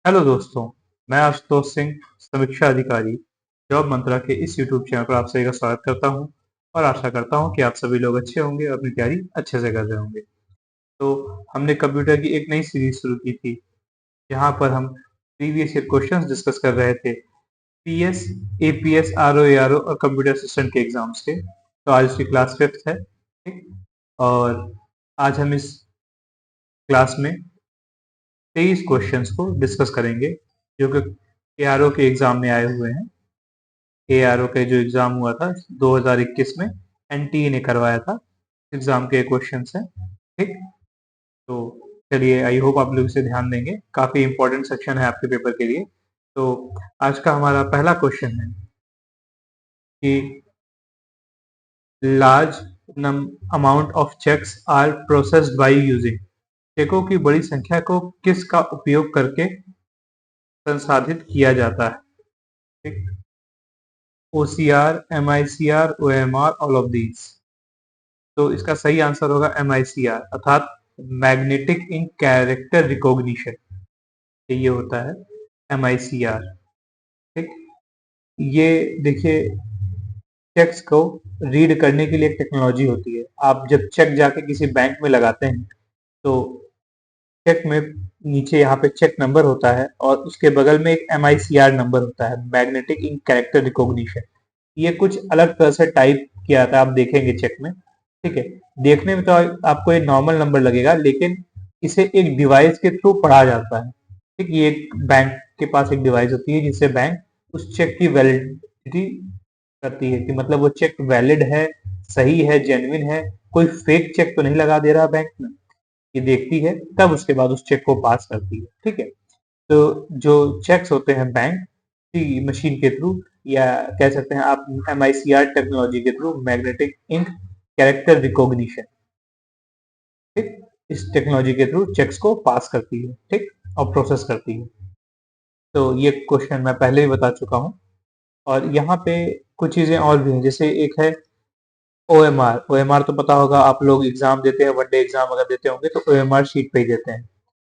Hello दोस्तों, मैं आशुतोष सिंह, समीक्षा अधिकारी, जॉब मंत्रा के इस यूट्यूब चैनल पर आप सभी का स्वागत करता हूं और आशा करता हूं कि आप सभी लोग अच्छे होंगे और अपनी तैयारी अच्छे से कर रहे होंगे। तो हमने कंप्यूटर की एक नई सीरीज शुरू की थी, जहां पर हम प्रीवियस ईयर क्वेश्चंस डिस्कस कर रहे थे, पीएस, एपीएस, आरओ, एआरओ और कंप्यूटर असिस्टेंट के एग्जाम्स के। तो आज उसकी क्लास 5th है, ठीक। और आज हम इस क्लास में 23 क्वेश्चंस को डिस्कस करेंगे, जो कि एआरओ के एग्जाम में आए हुए हैं। एआरओ का जो एग्जाम हुआ था 2021 में, एनटीए ने करवाया था। एग्जाम के क्वेश्चंस हैं, ठीक। तो चलिए, आई होप आप लोग इसे ध्यान देंगे, काफी इंपॉर्टेंट सेक्शन है आपके पेपर के लिए। तो आज का हमारा पहला क्वेश्चन है कि large amount of cheques are processed by using. चेकों की बड़ी संख्या को किसका उपयोग करके संसाधित किया जाता है, ठीक। OCR, MICR, OMR, all of these. तो इसका सही आंसर होगा एमआईसीआर, अर्थात मैग्नेटिक इंक कैरेक्टर रिकॉग्निशन। ये होता है एमआईसीआर, ठीक। ये देखिए, चेक्स को रीड करने के लिए एक टेक्नोलॉजी होती है। आप जब चेक जाके किसी बैंक में लगाते हैं, तो चेक में नीचे यहाँ पे चेक नंबर होता है और उसके बगल में एक एमआईसीआर नंबर होता है, मैग्नेटिक इंक कैरेक्टर रिकॉग्निशन। ये कुछ अलग तरह से टाइप किया जाता है, आप देखेंगे चेक में, ठीक है। देखने में तो आपको एक नॉर्मल नंबर लगेगा, लेकिन इसे एक डिवाइस के थ्रू पढ़ा जाता है, ठीक। ये एक बैंक के पास एक डिवाइस होती है, जिससे बैंक उस चेक की वैलिडिटी करती है कि मतलब वो चेक वैलिड है, सही है, जेन्युइन है, कोई फेक चेक तो नहीं लगा दे रहा बैंक में। ये देखती है, तब उसके बाद उस चेक को पास करती है, ठीक है। तो जो चेक्स होते हैं बैंक की मशीन के थ्रू, या कह सकते हैं आप एमआईसीआर टेक्नोलॉजी के through, magnetic ink character recognition, ठीक, इस टेक्नोलॉजी के थ्रू चेक्स को पास करती है, ठीक, और प्रोसेस करती है। तो ये क्वेश्चन मैं पहले ही बता चुका हूँ। और यहाँ पे कुछ चीजें और भी हैं, जैसे एक है ओएमआर। ओएमआर तो पता होगा, आप लोग एग्जाम देते हैं, वनडे एग्जाम अगर देते होंगे तो ओएमआर शीट पे ही देते हैं,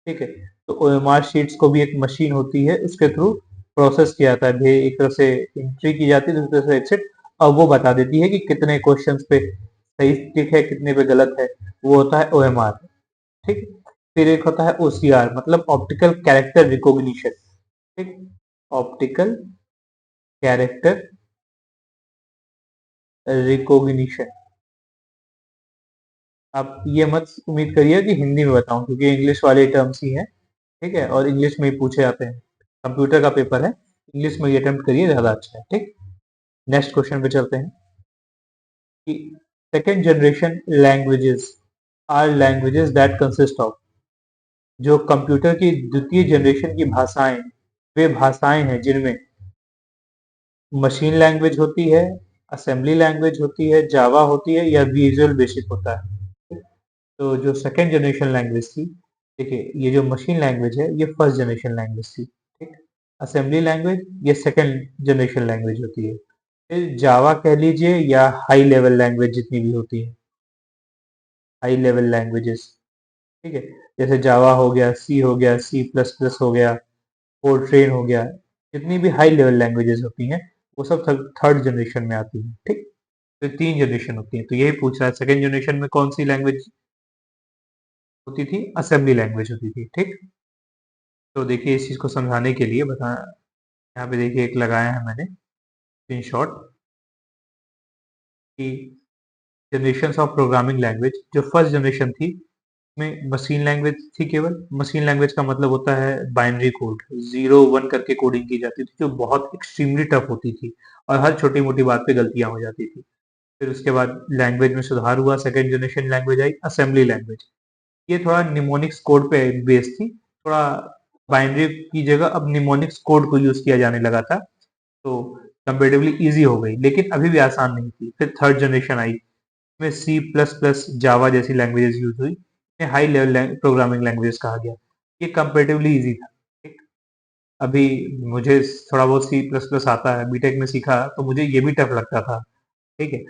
ठीक है। तो ओएमआर शीट्स को भी एक मशीन होती है, उसके थ्रू प्रोसेस किया जाता है। एक तरफ से एंट्री की जाती है, दूसरी तरफ से एग्जिट, और वो बता देती है कि कितने क्वेश्चंस पे सही टिक है, कितने पे गलत है। वो होता है ओएमआर, ठीक। फिर एक होता है ओसीआर, मतलब ऑप्टिकल कैरेक्टर रिकॉग्निशन, ठीक। Optical character recognition. आप ये मत उम्मीद करिए कि हिंदी में बताऊं, क्योंकि इंग्लिश वाले टर्म्स ही हैं, ठीक है, और इंग्लिश में ही पूछे जाते हैं। कंप्यूटर का पेपर है, इंग्लिश में ये अटेम्प्ट करिए, ज्यादा अच्छा है, ठीक। नेक्स्ट क्वेश्चन पे चलते हैं कि second generation languages are languages that consist of. जो कंप्यूटर की द्वितीय जनरेशन की भाषाएं, वे भाषाएं हैं जिनमें मशीन लैंग्वेज होती है, असेंबली लैंग्वेज होती है, जावा होती है, या विजुअल बेसिक होता है। तो जो सेकेंड जनरेशन लैंग्वेज थी, देखिए, ये जो मशीन लैंग्वेज है, ये फर्स्ट जनरेशन लैंग्वेज थी, ठीक। असेंबली लैंग्वेज ये सेकेंड जनरेशन लैंग्वेज होती है। फिर जावा कह लीजिए, या हाई लेवल लैंग्वेज जितनी भी होती है, हाई लेवल लैंग्वेजेस, ठीक है। जैसे जावा हो गया, सी हो गया, सी प्लस प्लस हो गया, फोर्ट्रेन हो गया, जितनी भी हाई लेवल लैंग्वेजेस होती हैं, वो सब थर्ड जनरेशन में आती हैं, ठीक। तो 3 जनरेशन होती हैं, तो यही पूछ रहा है सेकेंड जनरेशन में कौन सी लैंग्वेज होती थी। असेंबली लैंग्वेज होती थी, ठीक। तो देखिए, इस चीज को समझाने के लिए बता, यहाँ पे देखिए एक लगाया है मैंने स्क्रीनशॉट, कि जनरेशन ऑफ प्रोग्रामिंग लैंग्वेज, जो फर्स्ट जनरेशन थी में मशीन लैंग्वेज थी केवल। मशीन लैंग्वेज का मतलब होता है बाइनरी कोड, 0 1 करके कोडिंग की जाती थी, जो बहुत एक्सट्रीमली टफ होती थी और हर छोटी मोटी बात पे गलतियां हो जाती थी। फिर उसके बाद लैंग्वेज में सुधार हुआ, second generation language I assembly language. ये थोड़ा निमोनिक्स कोड पे बेस्ड थी, थोड़ा बाइनरी की जगह अब निमोनिक्स कोड को यूज किया जाने लगा था, तो कंपेरेटिवली इजी हो गई, लेकिन अभी भी आसान नहीं थी। फिर थर्ड जनरेशन आई, इसमें सी प्लस प्लस, जावा जैसी लैंग्वेजेस यूज हुई, इन्हें हाई लेवल प्रोग्रामिंग लैंग्वेजेस कहा गया। ये कंपेरेटिवली इजी था, ठीक। अभी मुझे थोड़ा बहुत सी प्लस प्लस आता है, बीटेक में सीखा, तो मुझे ये भी टफ लगता था, ठीक है।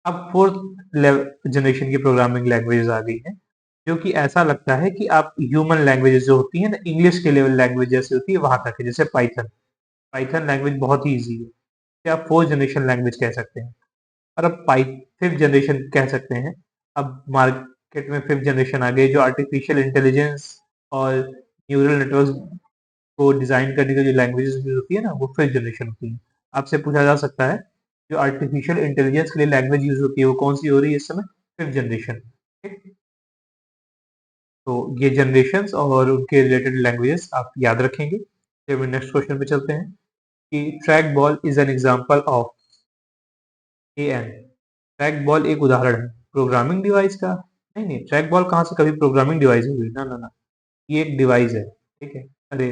अब फोर्थ जनरेशन की प्रोग्रामिंग लैंग्वेजेस आ गई हैं, क्योंकि ऐसा लगता है कि आप ह्यूमन लैंग्वेजेस जो होती है ना, इंग्लिश के लेवल लैंग्वेज जैसे होती है वहां तक है। जैसे पाइथन, पाइथन लैंग्वेज बहुत ही ईजी है, इसे आप फोर्थ जनरेशन लैंग्वेज कह सकते हैं। और अब फिफ्थ जनरेशन कह सकते हैं। अब मार्केट में फिफ्थ जनरेशन आ गई, जो आर्टिफिशियल इंटेलिजेंस और न्यूरल नेटवर्क को डिजाइन करने की जो लैंग्वेजेस यूज होती है ना, वो फिफ्थ जनरेशन होती है। आपसे पूछा जा सकता है जो आर्टिफिशियल इंटेलिजेंस के लिए लैंग्वेज यूज होती है वो कौन सी हो रही है इस समय? Fifth generation. ठीक, तो ये जनरेशंस और उनके रिलेटेड लैंग्वेजेस आप याद रखेंगे। फिर नेक्स्ट क्वेश्चन पे चलते हैं कि trackball is an example of an. Trackball एक उदाहरण है प्रोग्रामिंग डिवाइस का। नहीं नहीं, ट्रैक बॉल कहाँ से कभी प्रोग्रामिंग डिवाइस होगी? ना ना ना, ये एक डिवाइस है। ठीक है, अरे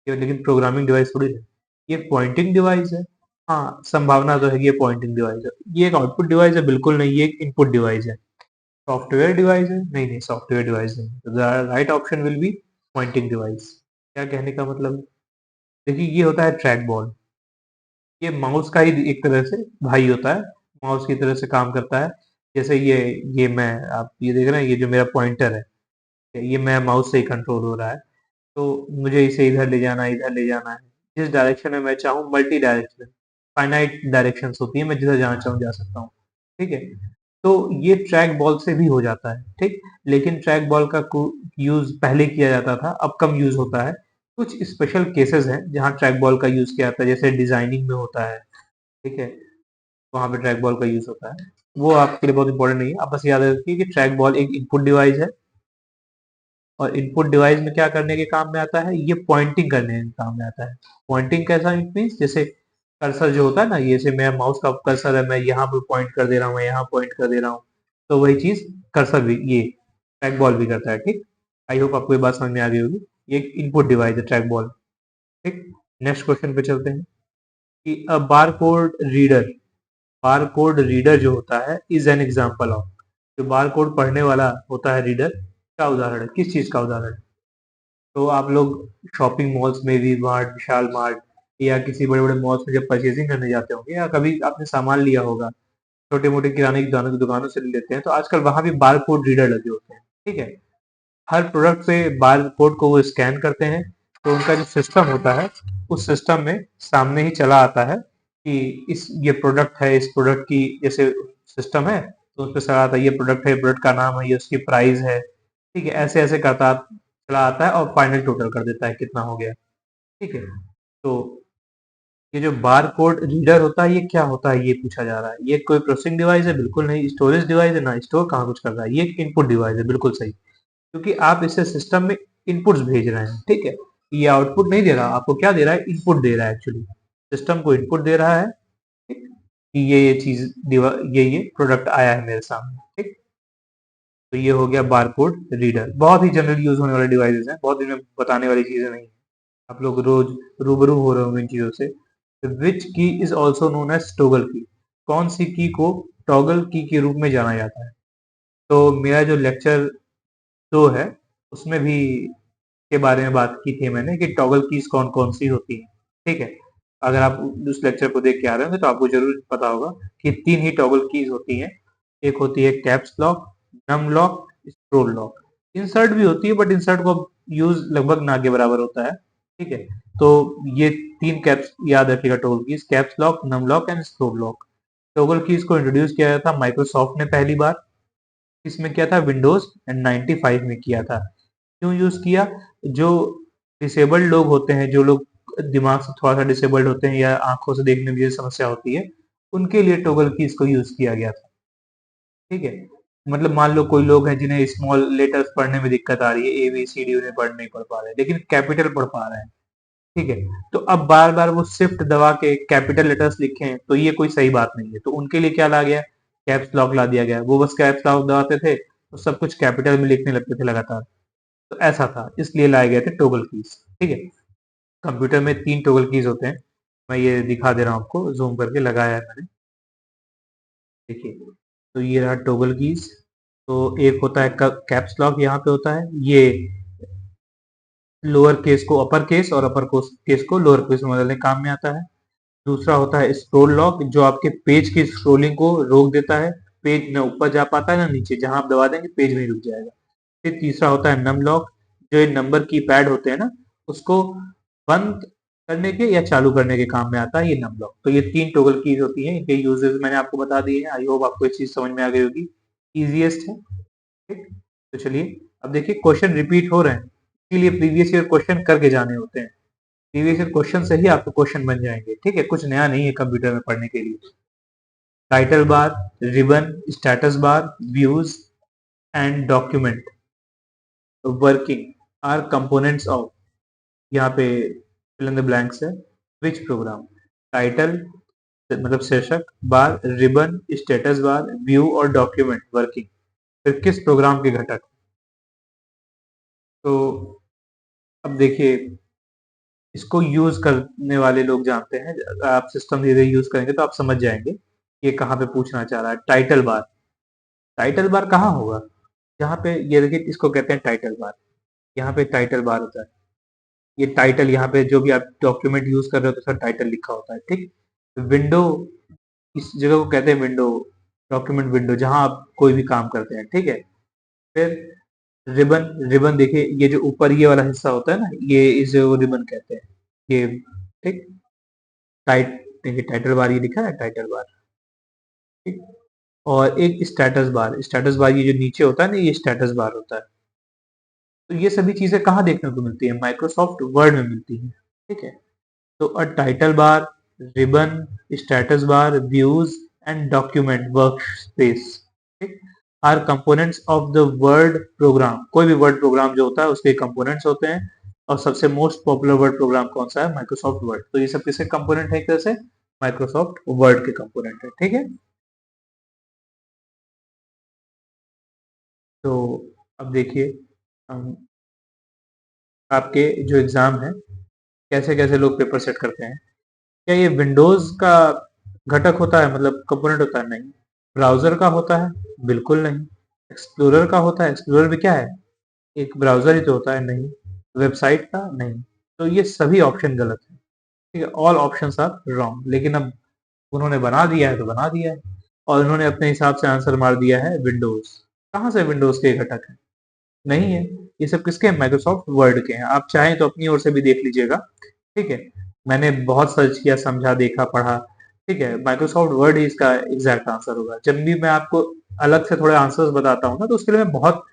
ये लेकिन प्रोग्रामिंग डिवाइस थोड़ी है, ये पॉइंटिंग डिवाइस है। हाँ, संभावना तो है कि ये पॉइंटिंग डिवाइस है। ये एक आउटपुट डिवाइस है? बिल्कुल नहीं, ये एक इनपुट डिवाइस है। सॉफ्टवेयर डिवाइस है? नहीं नहीं, सॉफ्टवेयर डिवाइस नहीं। The right option will B pointing device. क्या कहने का मतलब है? देखिए, ये होता है ट्रैक बॉल, ये माउस का ही एक तरह से भाई होता है, माउस की तरह से काम करता है। जैसे ये मैं, आप ये देख रहे हैं, ये जो मेरा पॉइंटर है, ये मैं माउस से ही कंट्रोल हो रहा है। तो मुझे इसे इधर ले जाना है, इधर ले जाना है, जिस डायरेक्शन में मैं चाहूँ। मल्टी डायरेक्शन, फाइनाइट डायरेक्शंस होती है, मैं जिधर जाना चाहूँ जा सकता हूँ। ठीक है, तो ये ट्रैक बॉल से भी हो जाता है। ठीक, लेकिन ट्रैक बॉल का यूज पहले किया जाता था, अब कम यूज होता है। कुछ स्पेशल केसेस हैं जहाँ ट्रैक बॉल का यूज किया जाता है, जैसे डिजाइनिंग में होता है। ठीक है, वहां पे ट्रैक बॉल का यूज होता है। वो आपके लिए बहुत इंपॉर्टेंट नहीं है, आप बस याद रखिए कि ट्रैक बॉल एक इनपुट डिवाइस है, और इनपुट डिवाइस में क्या करने के काम में आता है? ये पॉइंटिंग करने के काम में आता है। पॉइंटिंग कैसा मीन्स, जैसे कर्सर जो होता है ना, ये से मेरा माउस का कर्सर है, मैं यहाँ पे पॉइंट कर दे रहा हूँ, मैं यहाँ पॉइंट कर दे रहा हूँ, तो वही चीज कर्सर भी ये ट्रैक बॉल भी करता है। ठीक, आई होप आपको ये बात समझ में आ गई होगी। ये एक इनपुट डिवाइस है ट्रैक बॉल। ठीक, नेक्स्ट क्वेश्चन पे चलते हैं कि अ bar code reader, bar code reader जो होता है इज एन एग्जाम्पल ऑफ। जो बार कोड पढ़ने वाला होता है रीडर, का उदाहरण है, किस चीज का उदाहरण है? तो आप लोग शॉपिंग मॉल्स में, वी मार्ट, विशाल मार्ट, या किसी बड़े बड़े मॉल्स में जब परचेजिंग करने जाते होंगे, या कभी आपने सामान लिया होगा, छोटे मोटे किराने की दुकानों से ले लेते हैं, तो आजकल वहां भी बार कोड रीडर लगे होते हैं। ठीक है, हर प्रोडक्ट पे बार कोड को वो स्कैन करते हैं, तो उनका जो सिस्टम होता है, उस सिस्टम में सामने ही चला आता है कि इस ये प्रोडक्ट है, इस प्रोडक्ट की जैसे सिस्टम है, तो उस पर चला आता है ये प्रोडक्ट है, प्रोडक्ट का नाम है, ये उसकी प्राइस है। ठीक है, ऐसे ऐसे करता चला आता है और फाइनल टोटल कर देता है कितना हो गया। ठीक है, तो ये जो बार कोड रीडर होता है ये क्या होता है, ये पूछा जा रहा है। ये कोई प्रोसेसिंग डिवाइस है? बिल्कुल नहीं। स्टोरेज डिवाइस है? ना, स्टोर कहाँ कुछ कर रहा है। ये एक इनपुट डिवाइस है, बिल्कुल सही, क्योंकि आप इसे सिस्टम में इनपुट्स भेज रहे हैं। ठीक है, ये आउटपुट नहीं दे रहा आपको, क्या दे रहा है? इनपुट दे रहा है एक्चुअली, सिस्टम को इनपुट दे रहा है। ठीक, कि ये चीज, ये प्रोडक्ट आया है मेरे सामने। ठीक, तो ये हो गया बारकोड रीडर। बहुत ही जनरल यूज होने वाले डिवाइसेस हैं, बहुत इनमें बताने वाली चीजें नहीं है, आप लोग रोज रूबरू हो रहे होंगे इन चीजों से। Which key is also known as toggle key. कौन सी की को टॉगल की के रूप में जाना जाता है? तो मेरा जो लेक्चर 2 है, उसमें भी के बारे में बात की थी मैंने कि टॉगल कीज कौन कौन सी होती हैं। ठीक है, अगर आप उस लेक्चर को देख के आ रहे होंगे तो आपको जरूर पता होगा कि 3 ही टॉगल कीज होती हैं। एक होती है caps lock, num lock, scroll lock. Insert भी होती है, बट इंसर्ट को यूज लगभग ना के बराबर होता है। ठीक है, तो ये 3 कैप्स याद रखिएगा toggle keys, caps lock, num lock and scroll lock. Toggle keys को इंट्रोड्यूस किया गया था माइक्रोसॉफ्ट ने पहली बार। इसमें किया था विंडोज 95 में किया था। क्यों यूज किया? जो डिसेबल्ड लोग होते हैं, जो लोग दिमाग से थोड़ा सा डिसेबल्ड होते हैं या आंखों से देखने में जो समस्या होती है, उनके लिए टॉगल की इसको यूज किया गया था। ठीक है, मतलब मान लो कोई लोग हैं जिन्हें स्मॉल लेटर्स पढ़ने में दिक्कत आ रही है, ए बी सी डी उन्हें पढ़ नहीं पढ़ पा रहे हैं, लेकिन कैपिटल पढ़ पा रहे हैं। ठीक है, तो अब बार बार वो शिफ्ट दबा के कैपिटल लेटर्स लिखे, तो ये कोई सही बात नहीं है। तो उनके लिए क्या ला गया? कैप्स लॉक ला दिया गया। वो बस कैप्स लॉक दबाते थे तो सब कुछ कैपिटल में लिखने लगते थे लगातार। तो ऐसा था, इसलिए लाए गए थे टॉगल कीज। ठीक है, कंप्यूटर में 3 टॉगल कीज होते हैं। मैं ये दिखा दे रहा हूँ आपको, जूम करके लगाया है मैंने। देखिए, तो ये रहा टॉगल कीज। तो एक होता है कैप्स लॉक, यहाँ पे होता है ये लोअर केस को अपर केस और अपर केस को लोअर केस में बदलने काम में आता है। दूसरा होता है स्क्रोल लॉक, जो आपके पेज की स्क्रोलिंग को रोक देता है, पेज ना ऊपर जा पाता है ना नीचे, जहां आप दबा देंगे पेज में रुक जाएगा। फिर तीसरा होता है नम लॉक, जो ये नंबर की पैड होते हैं ना, उसको बंद करने के या चालू करने के काम में आता है ये नम लॉक। तो ये 3 टॉगल कीज होती हैं, इनके यूजेस मैंने आपको बता दिए हैं। आई होप आपको ये चीज समझ में आ गई होगी, ईजिएस्ट है। ठीक, तो चलिए अब देखिए क्वेश्चन रिपीट हो रहे हैं, इसीलिए प्रीवियस ईयर क्वेश्चन करके जाने होते हैं। प्रीवियस ईयर क्वेश्चन से ही आपको क्वेश्चन बन जाएंगे। ठीक है, कुछ नया नहीं है कंप्यूटर में पढ़ने के लिए। Title bar, ribbon, status bar, views and document working are components of, यहाँ पे फिल इन द ब्लैंक्स है, विच प्रोग्राम। टाइटल मतलब शीर्षक, बार, रिबन, स्टेटस बार, व्यू और डॉक्यूमेंट वर्किंग फिर किस प्रोग्राम के घटक। तो अब देखिए, इसको यूज करने वाले लोग जानते हैं। आप सिस्टम धीरे यूज करेंगे तो आप समझ जाएंगे ये कहाँ पे पूछना चाह रहा है। टाइटल बार, टाइटल बार कहाँ होगा, जहाँ पे ये देखिए इसको कहते हैं टाइटल बार। यहाँ पे टाइटल बार होता है, ये टाइटल यहाँ पे जो भी आप डॉक्यूमेंट यूज कर रहे हो तो सर टाइटल लिखा होता है। ठीक, विंडो, इस जगह को कहते हैं विंडो, डॉक्यूमेंट विंडो, जहां आप कोई भी काम करते हैं। ठीक है, फिर रिबन, रिबन देखिए ये जो ऊपर ये वाला हिस्सा होता है ना, ये इसे वो रिबन कहते हैं ये। ठीक, टाइट देखिए टाइटल बार ये लिखा है टाइटल बार। ठीक, और एक स्टेटस बार, स्टेटस बार ये जो नीचे होता है ना, ये स्टेटस बार होता है। तो ये सभी चीजें कहाँ देखने को मिलती है, माइक्रोसॉफ्ट वर्ड में मिलती है। ठीक है, तो uh title bar, ribbon, status bar, views and document workspace, ठीक, are components of the word program. कोई भी वर्ड प्रोग्राम जो होता है उसके कंपोनेंट्स होते हैं। और सबसे मोस्ट पॉपुलर वर्ड प्रोग्राम कौन सा है, माइक्रोसॉफ्ट वर्ड। तो ये सब किसके कंपोनेंट है, एक तरह से माइक्रोसॉफ्ट वर्ड के कंपोनेंट है। ठीक है, तो अब देखिए हम आपके जो एग्जाम है, कैसे कैसे लोग पेपर सेट करते हैं। क्या ये विंडोज का घटक होता है, मतलब कंपोनेंट होता है? नहीं। ब्राउजर का होता है? बिल्कुल नहीं। एक्सप्लोरर का होता है? एक्सप्लोरर भी क्या है, एक ब्राउजर ही तो होता है। नहीं। वेबसाइट का? नहीं। तो ये सभी ऑप्शन गलत है। ठीक है, ऑल ऑप्शंस आर रॉन्ग। लेकिन अब उन्होंने बना दिया है तो बना दिया है, और उन्होंने अपने हिसाब से आंसर मार दिया है विंडोज। कहाँ से विंडोज के घटक है? नहीं है। ये सब किसके हैं, माइक्रोसॉफ्ट वर्ड के हैं। आप चाहें तो अपनी ओर से भी देख लीजिएगा। ठीक है, मैंने बहुत सर्च किया, समझा, देखा, पढ़ा। ठीक है, माइक्रोसॉफ्ट वर्ड ही इसका एग्जैक्ट आंसर होगा। जब भी मैं आपको अलग से थोड़े आंसर्स बताता हूँ ना, तो उसके लिए मैं बहुत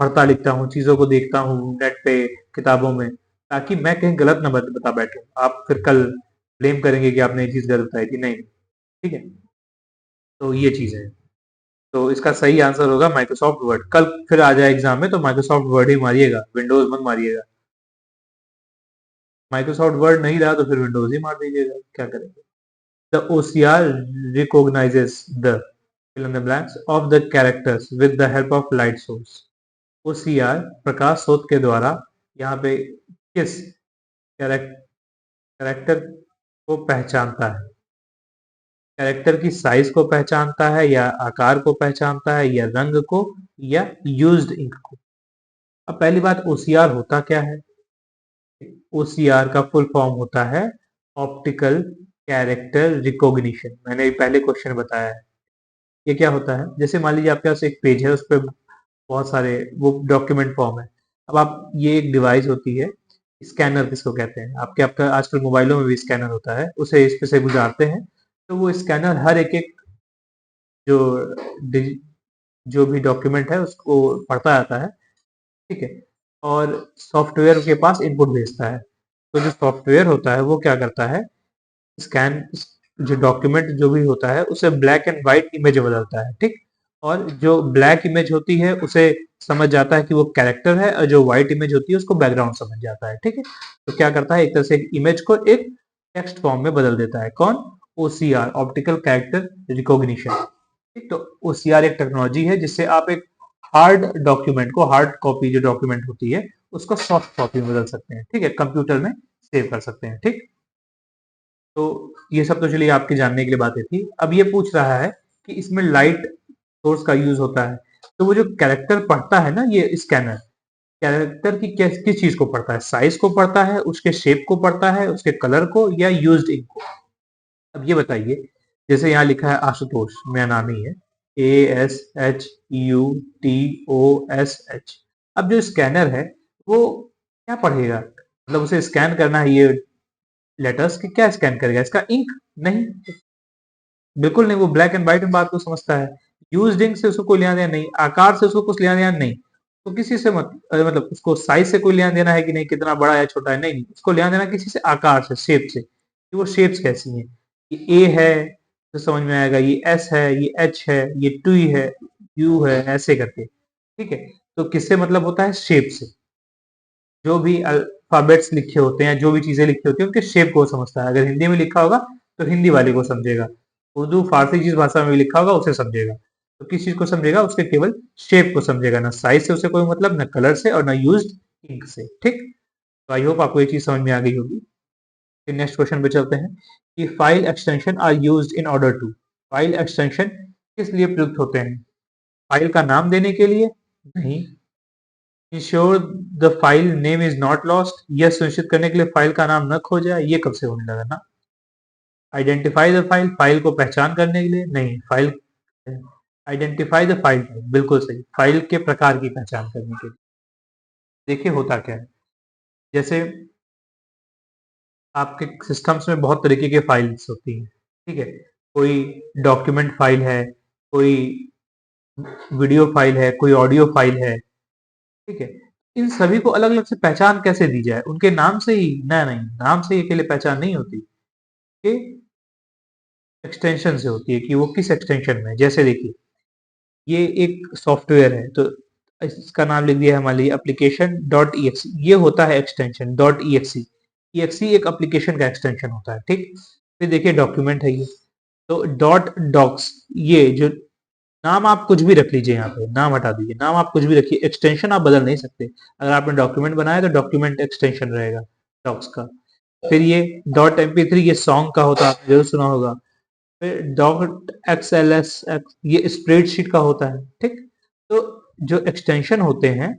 पढ़ता लिखता हूँ, चीजों को देखता हूँ नेट पे, किताबों में, ताकि मैं कहीं गलत ना बता बैठूं। आप फिर कल ब्लेम करेंगे कि आपने ये चीज गलत बताई थी। नहीं। ठीक है, तो ये चीज है। तो इसका सही आंसर होगा माइक्रोसॉफ्ट वर्ड। कल फिर आ जाए एग्जाम में तो माइक्रोसॉफ्ट वर्ड ही मारिएगा, विंडोज मत मारिएगा। माइक्रोसॉफ्ट वर्ड नहीं रहा तो फिर विंडोज ही मार दीजिएगा, क्या करेंगे। The OCR recognizes the fill in the blanks of the characters with the help of light source। OCR प्रकाश स्रोत के द्वारा यहाँ पे किस कैरेक्टर को पहचानता है, कैरेक्टर की साइज को पहचानता है, या आकार को पहचानता है, या रंग को, या यूज्ड इंक को। अब पहली बात, ओसीआर होता क्या है? ओसीआर का फुल फॉर्म होता है ऑप्टिकल कैरेक्टर रिकॉग्निशन। मैंने पहले क्वेश्चन बताया है। ये क्या होता है, जैसे मान लीजिए आपके पास एक पेज है, उस पर बहुत सारे वो डॉक्यूमेंट फॉर्म है। अब आप, ये एक डिवाइस होती है, स्कैनर किसको कहते हैं, आपके आपका आजकल मोबाइलों में भी स्कैनर होता है, उसे इस पे से गुजारते हैं। तो वो स्कैनर हर एक एक जो जो भी डॉक्यूमेंट है उसको पढ़ता आता है। ठीक है, और सॉफ्टवेयर के पास इनपुट भेजता है। तो जो सॉफ्टवेयर होता है वो क्या करता है, स्कैन, जो डॉक्यूमेंट जो भी होता है उसे ब्लैक एंड व्हाइट इमेज में बदलता है। ठीक, और जो ब्लैक इमेज होती है उसे समझ जाता है कि वो कैरेक्टर है, और जो व्हाइट इमेज होती है उसको बैकग्राउंड समझ जाता है। ठीक है, तो क्या करता है, एक तरह से इमेज को एक टेक्स्ट फॉर्म में बदल देता है। कौन? OCR, optical character recognition. ठीक, तो ओसीआर एक टेक्नोलॉजी है जिससे आप एक हार्ड डॉक्यूमेंट को, हार्ड कॉपी जो डॉक्यूमेंट होती है उसको सॉफ्ट कॉपी में बदल सकते हैं। ठीक है, कंप्यूटर में सेव कर सकते हैं। ठीक, तो ये सब तो चलिए आपके जानने के लिए बातें थी। अब ये पूछ रहा है कि इसमें लाइट सोर्स का यूज होता है। तो वो जो कैरेक्टर पढ़ता है ना, ये स्कैनर कैरेक्टर की किस चीज को पढ़ता है, साइज को पढ़ता है, उसके शेप को पढ़ता है, उसके कलर को, या यूज्ड इंक को। अब ये बताइए, जैसे यहाँ लिखा है आशुतोष, मेरा नाम ही है, ASHUTOSH। अब जो स्कैनर है वो क्या पढ़ेगा, मतलब उसे स्कैन करना है ये लेटर्स कि क्या स्कैन करेगा, इसका इंक? नहीं, बिल्कुल नहीं, वो ब्लैक एंड व्हाइट में बात को समझता है। यूज्ड इंक से उसको कोई लेना देना नहीं, आकार से उसको कुछ लेना देना नहीं, तो किसी से मतलब उसको साइज से कोई लेना देना है कि नहीं, कितना बड़ा या छोटा है, नहीं नहीं, उसको लेना देना किसी से आकार से, शेप से, कि वो शेप्स कैसी हैं। ये ए है तो समझ में आएगा, ये एस है, ये एच है, ये टी है, यू है, ऐसे करके, ठीक है। तो किससे मतलब होता है, शेप से। जो भी अल्फाबेट्स लिखे होते हैं, जो भी चीजें लिखी होती है, उनके शेप को समझता है। अगर हिंदी में लिखा होगा तो हिंदी वाले को समझेगा, उर्दू फारसी जिस भाषा में भी लिखा होगा उसे समझेगा। तो किस चीज को समझेगा, उसके केवल शेप को समझेगा, ना साइज से उसे कोई मतलब, ना कलर से, और ना यूज्ड इंक से, ठीक। तो आई होप आपको ये चीज समझ में आ गई होगी। फिर नेक्स्ट क्वेश्चन पे चलते हैं कि file extension are used in order to. File extension किस लिए प्रयुक्त होते हैं? फाइल का नाम देने के लिए? नहीं। Ensure the file name is not lost, यह सुनिश्चित करने के लिए फाइल का नाम न खो जाए, ये कब से होने लगा ना। आइडेंटिफाई द फाइल, फाइल को पहचान करने के लिए? नहीं। फाइल आइडेंटिफाई द फाइल, बिल्कुल सही, फाइल के प्रकार की पहचान करने के लिए। देखिए होता क्या है, जैसे आपके सिस्टम्स में बहुत तरीके के फाइल्स होती हैं, ठीक है। कोई डॉक्यूमेंट फाइल है, कोई वीडियो फाइल है, कोई ऑडियो फाइल है, ठीक है। इन सभी को अलग अलग से पहचान कैसे दी जाए, उनके नाम से ही? ना, नहीं, नाम से ही अकेले पहचान नहीं होती, कि एक्सटेंशन से होती है, कि वो किस एक्सटेंशन में। जैसे देखिए, ये एक सॉफ्टवेयर है, तो इसका नाम लिख दिया है हमारे लिए एप्लीकेशन डॉट ई एक्स, ये होता है एक्सटेंशन डॉट ई एक्सी। ई एक्सी एक एप्लीकेशन का एक्सटेंशन होता है, ठीक। फिर देखिए डॉक्यूमेंट है ये, तो डॉट डॉक्स, ये जो नाम आप कुछ भी रख लीजिए, यहाँ पे नाम हटा दीजिए, नाम आप कुछ भी रखिए, एक्सटेंशन आप बदल नहीं सकते। अगर आपने डॉक्यूमेंट बनाया तो डॉक्यूमेंट एक्सटेंशन रहेगा डॉक्स का। फिर ये डॉट MP3, ये सॉन्ग का होता है, आपने जरूर सुना होगा। फिर डॉट XLS, ये स्प्रेडशीट का होता है, ठीक। तो जो एक्सटेंशन होते हैं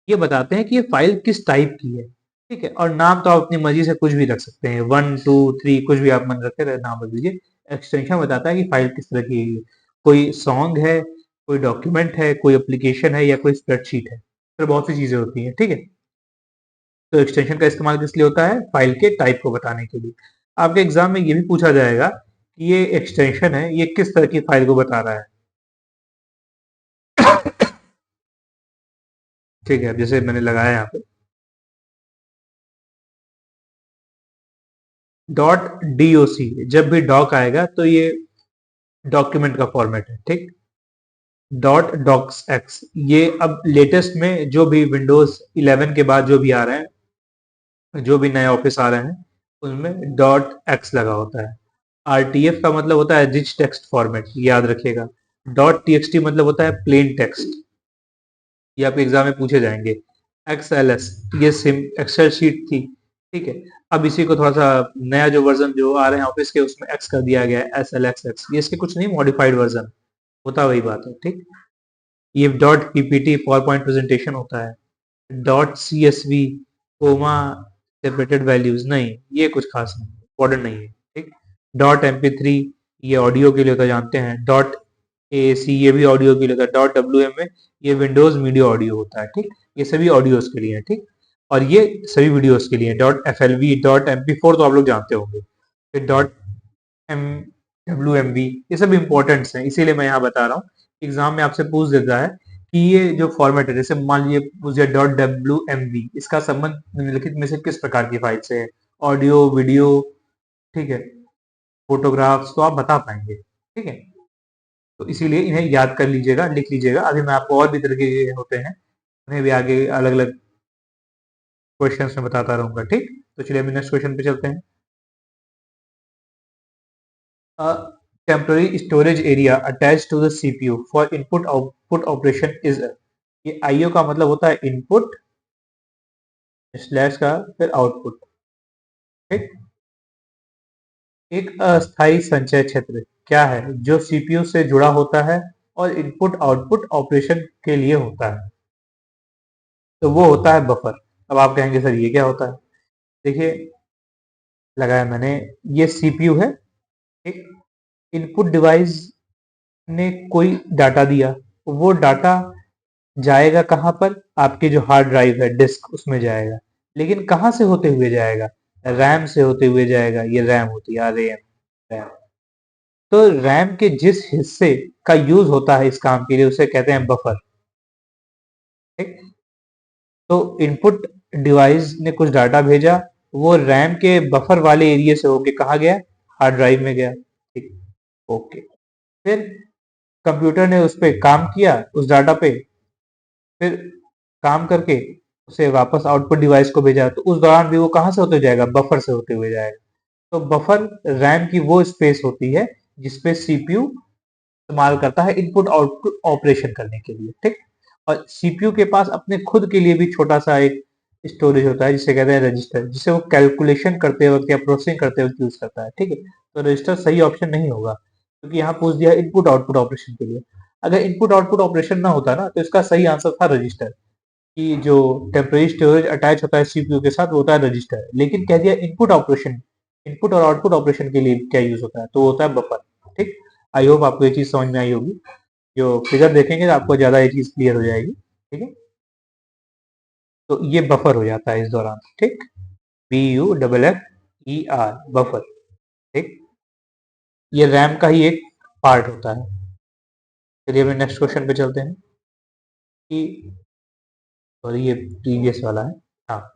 ये बताते हैं कि ये फाइल किस टाइप की है, ठीक है। और नाम तो आप अपनी मर्जी से कुछ भी रख सकते हैं, 1 2 3 कुछ भी आप मन रखे रहे नाम रख दीजिए। एक्सटेंशन बताता है कि फाइल किस तरह की है, कोई सॉन्ग है, कोई डॉक्यूमेंट है, कोई एप्लीकेशन है, या कोई स्प्रेडशीट है। फिर बहुत सी चीजें होती हैं, ठीक है। तो एक्सटेंशन का इस्तेमाल किस लिए होता है, फाइल के टाइप को बताने के लिए। आपके एग्जाम में ये भी पूछा जाएगा कि ये एक्सटेंशन है, ये किस तरह की फाइल को बता रहा है। ठीक है, अब जैसे मैंने लगाया यहाँ पे डॉट DOC, जब भी डॉक आएगा तो ये डॉक्यूमेंट का फॉर्मेट है, ठीक। डॉट डॉक्स एक्स, ये अब लेटेस्ट में जो भी विंडोज 11 के बाद जो भी आ रहे हैं, जो भी नए ऑफिस आ रहे हैं, उनमें डॉट एक्स लगा होता है। RTF का मतलब होता है रिच टेक्स्ट फॉर्मेट, याद रखिएगा। डॉट TXT मतलब होता है प्लेन टेक्स्ट, ये आपके एग्जाम में पूछे जाएंगे। XLS, ये सिम एक्सेल शीट थी, ठीक है। अब इसी को थोड़ा सा नया जो वर्जन जो आ रहे हैं ऑफिस के, उसमें एक्स कर दिया गया है, SLXX, ये इसके कुछ नहीं, मॉडिफाइड वर्जन होता, वही बात है, ठीक। ये dot PPT PowerPoint presentation होता है। Dot CSV, comma, separated values, नहीं, ये कुछ खास नहीं, इम्पोर्टेंट नहीं है, ठीक। डॉट MP3, ये ऑडियो के लिए होता है, जानते हैं। डॉट AAC, ये भी ऑडियो के लिए होता है। डॉट WM में ये विंडोज मीडिया ऑडियो होता है, ठीक। ये सभी ऑडियोज के लिए है, ठीक। और ये सभी वीडियोज के लिए। डॉट FLV, डॉट MP4 तो आप लोग जानते होंगे। फिर डॉट WMV, ये सब इंपॉर्टेंट्स हैं, इसीलिए मैं यहाँ बता रहा हूँ। एग्जाम में आपसे पूछ देता है कि ये जो फॉर्मेट है, जैसे मान लीजिए पूछ दिया डॉट WMV, इसका संबंध निम्नलिखित में से किस प्रकार की फाइल से है? ऑडियो, वीडियो, ठीक है, फोटोग्राफ्स, तो आप बता पाएंगे, ठीक है। तो इसीलिए इन्हें याद कर लीजिएगा, लिख लीजिएगा। आगे मैं आपको और भी तरीके के होते हैं, उन्हें भी आगे अलग अलग क्वेश्चंस में बताता रहूंगा, ठीक। तो चलिए अभी नेक्स्ट क्वेश्चन पे चलते हैं। Temporary storage area attach to the CPU for input output operation is, ये IO का मतलब होता है इनपुट स्लैश का फिर आउटपुट, ठीक। एक अस्थायी संचय क्षेत्र क्या है जो CPU से जुड़ा होता है और इनपुट आउटपुट ऑपरेशन के लिए होता है? तो वो होता है बफर। अब आप कहेंगे सर ये क्या होता है? देखिए, लगाया मैंने, ये CPU है, एक इनपुट डिवाइस ने कोई डाटा दिया, वो डाटा जाएगा कहाँ पर? आपकी जो हार्ड ड्राइव है, डिस्क, उसमें जाएगा। लेकिन कहाँ से होते हुए जाएगा? रैम से होते हुए जाएगा। ये रैम होती है, RAM, रैम। तो रैम के जिस हिस्से का यूज होता है इस काम के लिए, उसे कहते हैं बफर। ठीक। तो इनपुट डिवाइस ने कुछ डाटा भेजा, वो रैम के बफर वाले एरिया से होके कहाँ गया? हार्ड ड्राइव में गया। ठीक। ओके। फिर कंप्यूटर ने उस पर काम किया, उस डाटा पे। फिर काम करके उसे वापस आउटपुट डिवाइस को भेजा, तो उस दौरान भी वो कहाँ से होते जाएगा? बफर से होते हुए जाएगा। तो बफर रैम की वो स्पेस होती है जिसपे सीपीयू इस्तेमाल करता है इनपुट आउटपुट ऑपरेशन करने के लिए। ठीक। और सीपीयू के पास अपने खुद के लिए भी छोटा सा एक स्टोरेज होता है जिसे कहते हैं रजिस्टर, जिसे वो कैलकुलेशन करते वक्त या प्रोसेसिंग करते वक्त यूज करता है। ठीक है। तो रजिस्टर सही ऑप्शन नहीं होगा, क्योंकि यहाँ पूछ दिया इनपुट आउटपुट ऑपरेशन के लिए। अगर इनपुट आउटपुट ऑपरेशन ना होता ना, तो इसका सही आंसर था रजिस्टर। कि जो टेम्परेरी स्टोरेज अटैच होता है सीपीयू के साथ, वो होता है रजिस्टर। लेकिन कह दिया इनपुट ऑपरेशन, इनपुट और आउटपुट ऑपरेशन के लिए क्या यूज होता है, तो वो होता है बफर। ठीक। आई होप आपको ये चीज समझ में आई होगी। जो फिगर देखेंगे तो आपको ज्यादा ये चीज क्लियर हो जाएगी। ठीक है। तो ये बफर हो जाता है इस दौरान। ठीक। BUFFER, buffer. ठीक। ये रैम का ही एक पार्ट होता है। चलिए अपने नेक्स्ट क्वेश्चन पे चलते हैं कि, और ये प्रीवियस वाला है। हाँ।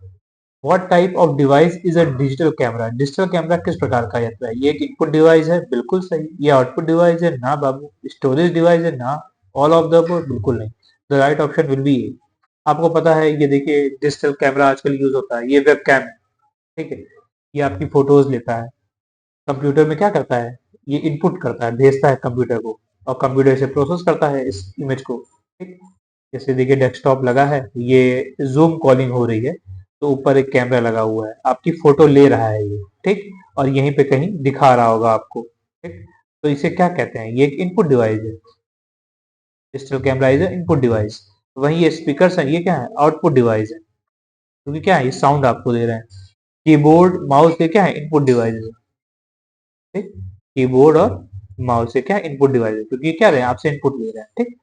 What type of device is a digital camera? Digital camera किस प्रकार का रहता है? ये एक इनपुट डिवाइस है, बिल्कुल सही। ये आउटपुट डिवाइस है ना बाबू। स्टोरेज डिवाइस है ना। ऑल ऑफ द अबव, बिल्कुल नहीं। The right option will be A. आपको पता है, ये देखिए डिजिटल कैमरा आजकल यूज होता है, ये वेब कैम है। ठीक है। ये आपकी फोटोज लेता है। कंप्यूटर में क्या करता है? ये इनपुट करता है, भेजता है कंप्यूटर को, और कंप्यूटर से प्रोसेस करता है इस इमेज को। ठीक। जैसे देखिए डेस्कटॉप लगा है, ये जूम कॉलिंग हो रही है, तो ऊपर एक कैमरा लगा हुआ है, आपकी फोटो ले रहा है ये। ठीक। और यहीं पे कहीं दिखा रहा होगा आपको। ठीक। तो इसे क्या कहते हैं? ये एक इनपुट डिवाइस है। Digital camera is input device. वहीं ये स्पीकर है, ये क्या है? आउटपुट डिवाइस है, क्योंकि क्या है, ये साउंड आपको दे रहे हैं। कीबोर्ड माउस के क्या है? इनपुट डिवाइस है। ठीक। कीबोर्ड और माउस से क्या इनपुट डिवाइस है, क्योंकि क्या रहे हैं, आपसे इनपुट ले रहे हैं। ठीक।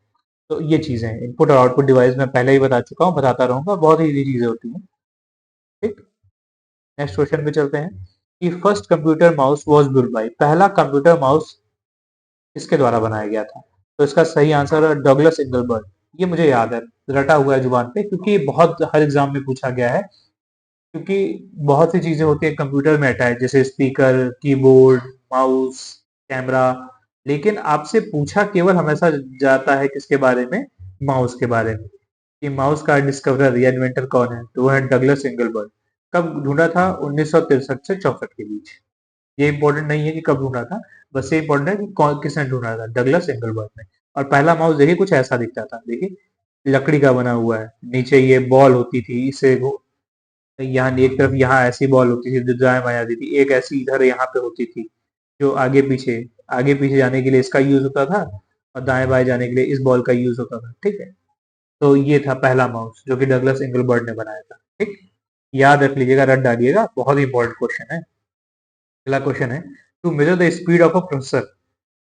तो ये चीजें हैं, इनपुट और आउटपुट डिवाइस मैं पहले ही बता चुका हूँ, बताता रहूंगा, बहुत ही इजी चीजें होती हैं। ठीक। नेक्स्ट क्वेश्चन पे चलते हैं कि first computer mouse was built by, पहला कंप्यूटर माउस किसके द्वारा बनाया गया था? तो इसका सही आंसर है डगलस इंगलबर्ट। ये मुझे याद है, रटा हुआ है जुबान पे, क्योंकि ये बहुत हर एग्जाम में पूछा गया है। क्योंकि बहुत सी चीजें होती है कंप्यूटर में अटैच, जैसे स्पीकर, कीबोर्ड, माउस, कैमरा। लेकिन आपसे पूछा केवल हमेशा जाता है किसके बारे में? माउस के बारे में। कि माउस का डिस्कवरर या इन्वेंटर कौन है, तो वो है डगलस इंगलबर्ट। कब ढूंढा था? 1963 से 64 के बीच। ये इंपॉर्टेंट नहीं है कि कब ढूंढा था, बस ये इंपॉर्टेंट है कि कौन, किसने ढूंढा था? डगलस इंगलबर्ट ने। और पहला माउस देखिए कुछ ऐसा दिखता था, देखिए लकड़ी का बना हुआ है, नीचे ये बॉल होती थी, इससे वो यहाँ एक तरफ यहाँ ऐसी बॉल होती थी जो दाएं बाएं जाती थी, एक ऐसी इधर यहाँ पे होती थी जो आगे पीछे जाने के लिए इसका यूज होता था, और दाएं बाएं जाने के लिए इस बॉल का यूज होता था। ठीक है। तो ये था पहला माउस जो कि डगलस इंगलबर्ट ने बनाया था। ठीक। याद रख लीजिएगा, रट डालिएगा, बहुत ही इंपॉर्टेंट क्वेश्चन है। अगला क्वेश्चन है, to measure the speed of a processor.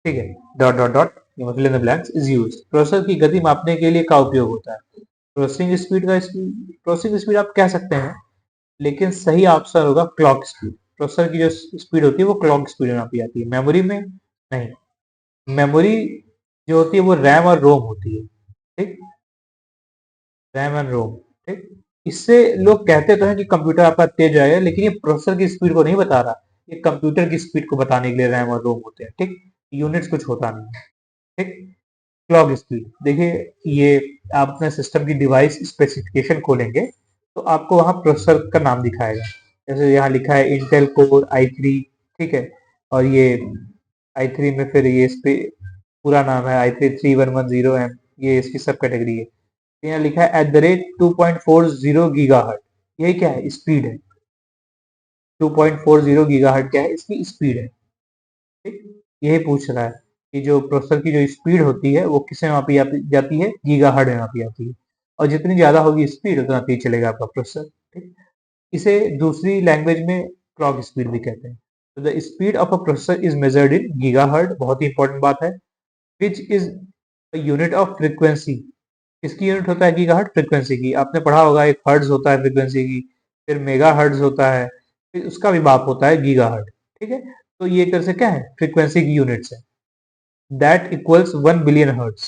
ठीक है। Dot dot dot, fill in the blanks, is use. Processor की गति मापने के लिए का उपयोग होता है? प्रोसेसिंग स्पीड आप कह सकते हैं, लेकिन सही आंसर होगा क्लॉक स्पीड। प्रोसेसर की जो स्पीड होती है वो क्लॉक स्पीड में मापी जाती है, मेमोरी में नहीं। मेमोरी जो होती है वो रैम और रोम होती है। ठीक। रैम एंड रोम। ठीक। इससे लोग कहते तो हैं कि कंप्यूटर आपका तेज जाएगा, लेकिन ये प्रोसेसर की स्पीड को नहीं बता रहा, ये कंप्यूटर की स्पीड को बताने के लिए रैम और रोम होते हैं। ठीक। यूनिट्स कुछ होता नहीं है। ठीक। क्लॉक स्पीड देखिए, ये आप अपने सिस्टम की डिवाइस स्पेसिफिकेशन खोलेंगे तो आपको वहां प्रोसेसर का नाम दिखाएगा। जैसे यहाँ लिखा है इंटेल कोर i3। ठीक है। और ये i3 में फिर ये इस पे पूरा नाम है i3 3110M, ये इसकी सब कैटेगरी है। तो यहाँ लिखा है @2.40 गीगाहर्ट। यही क्या है? स्पीड है। 2.40 गीगाहर्ट क्या है? इसकी स्पीड है। ठीक। यही पूछ रहा है कि जो प्रोसेसर की जो स्पीड होती है वो किसमें मापी जाती है? गीगाहर्ट में मापी जाती है। और जितनी ज्यादा होगी स्पीड, उतना तेज चलेगा आपका प्रोसेसर। ठीक। इसे दूसरी लैंग्वेज में क्लॉक स्पीड भी कहते हैं। तो the speed of a processor is measured in gigahertz, बहुत ही इंपॉर्टेंट बात है, which is unit of frequency. किसकी यूनिट होता है गीगाहर्ट्ज? फ्रीक्वेंसी की। आपने पढ़ा होगा एक हर्ट्ज होता है फ्रीक्वेंसी की, फिर मेगा हर्ट्ज होता है, फिर उसका भी बाप होता है गीगाहर्ट्ज। ठीक है, तो ये एक तरह से क्या है, फ्रीक्वेंसी की यूनिट्स है। That equals 1 billion hertz.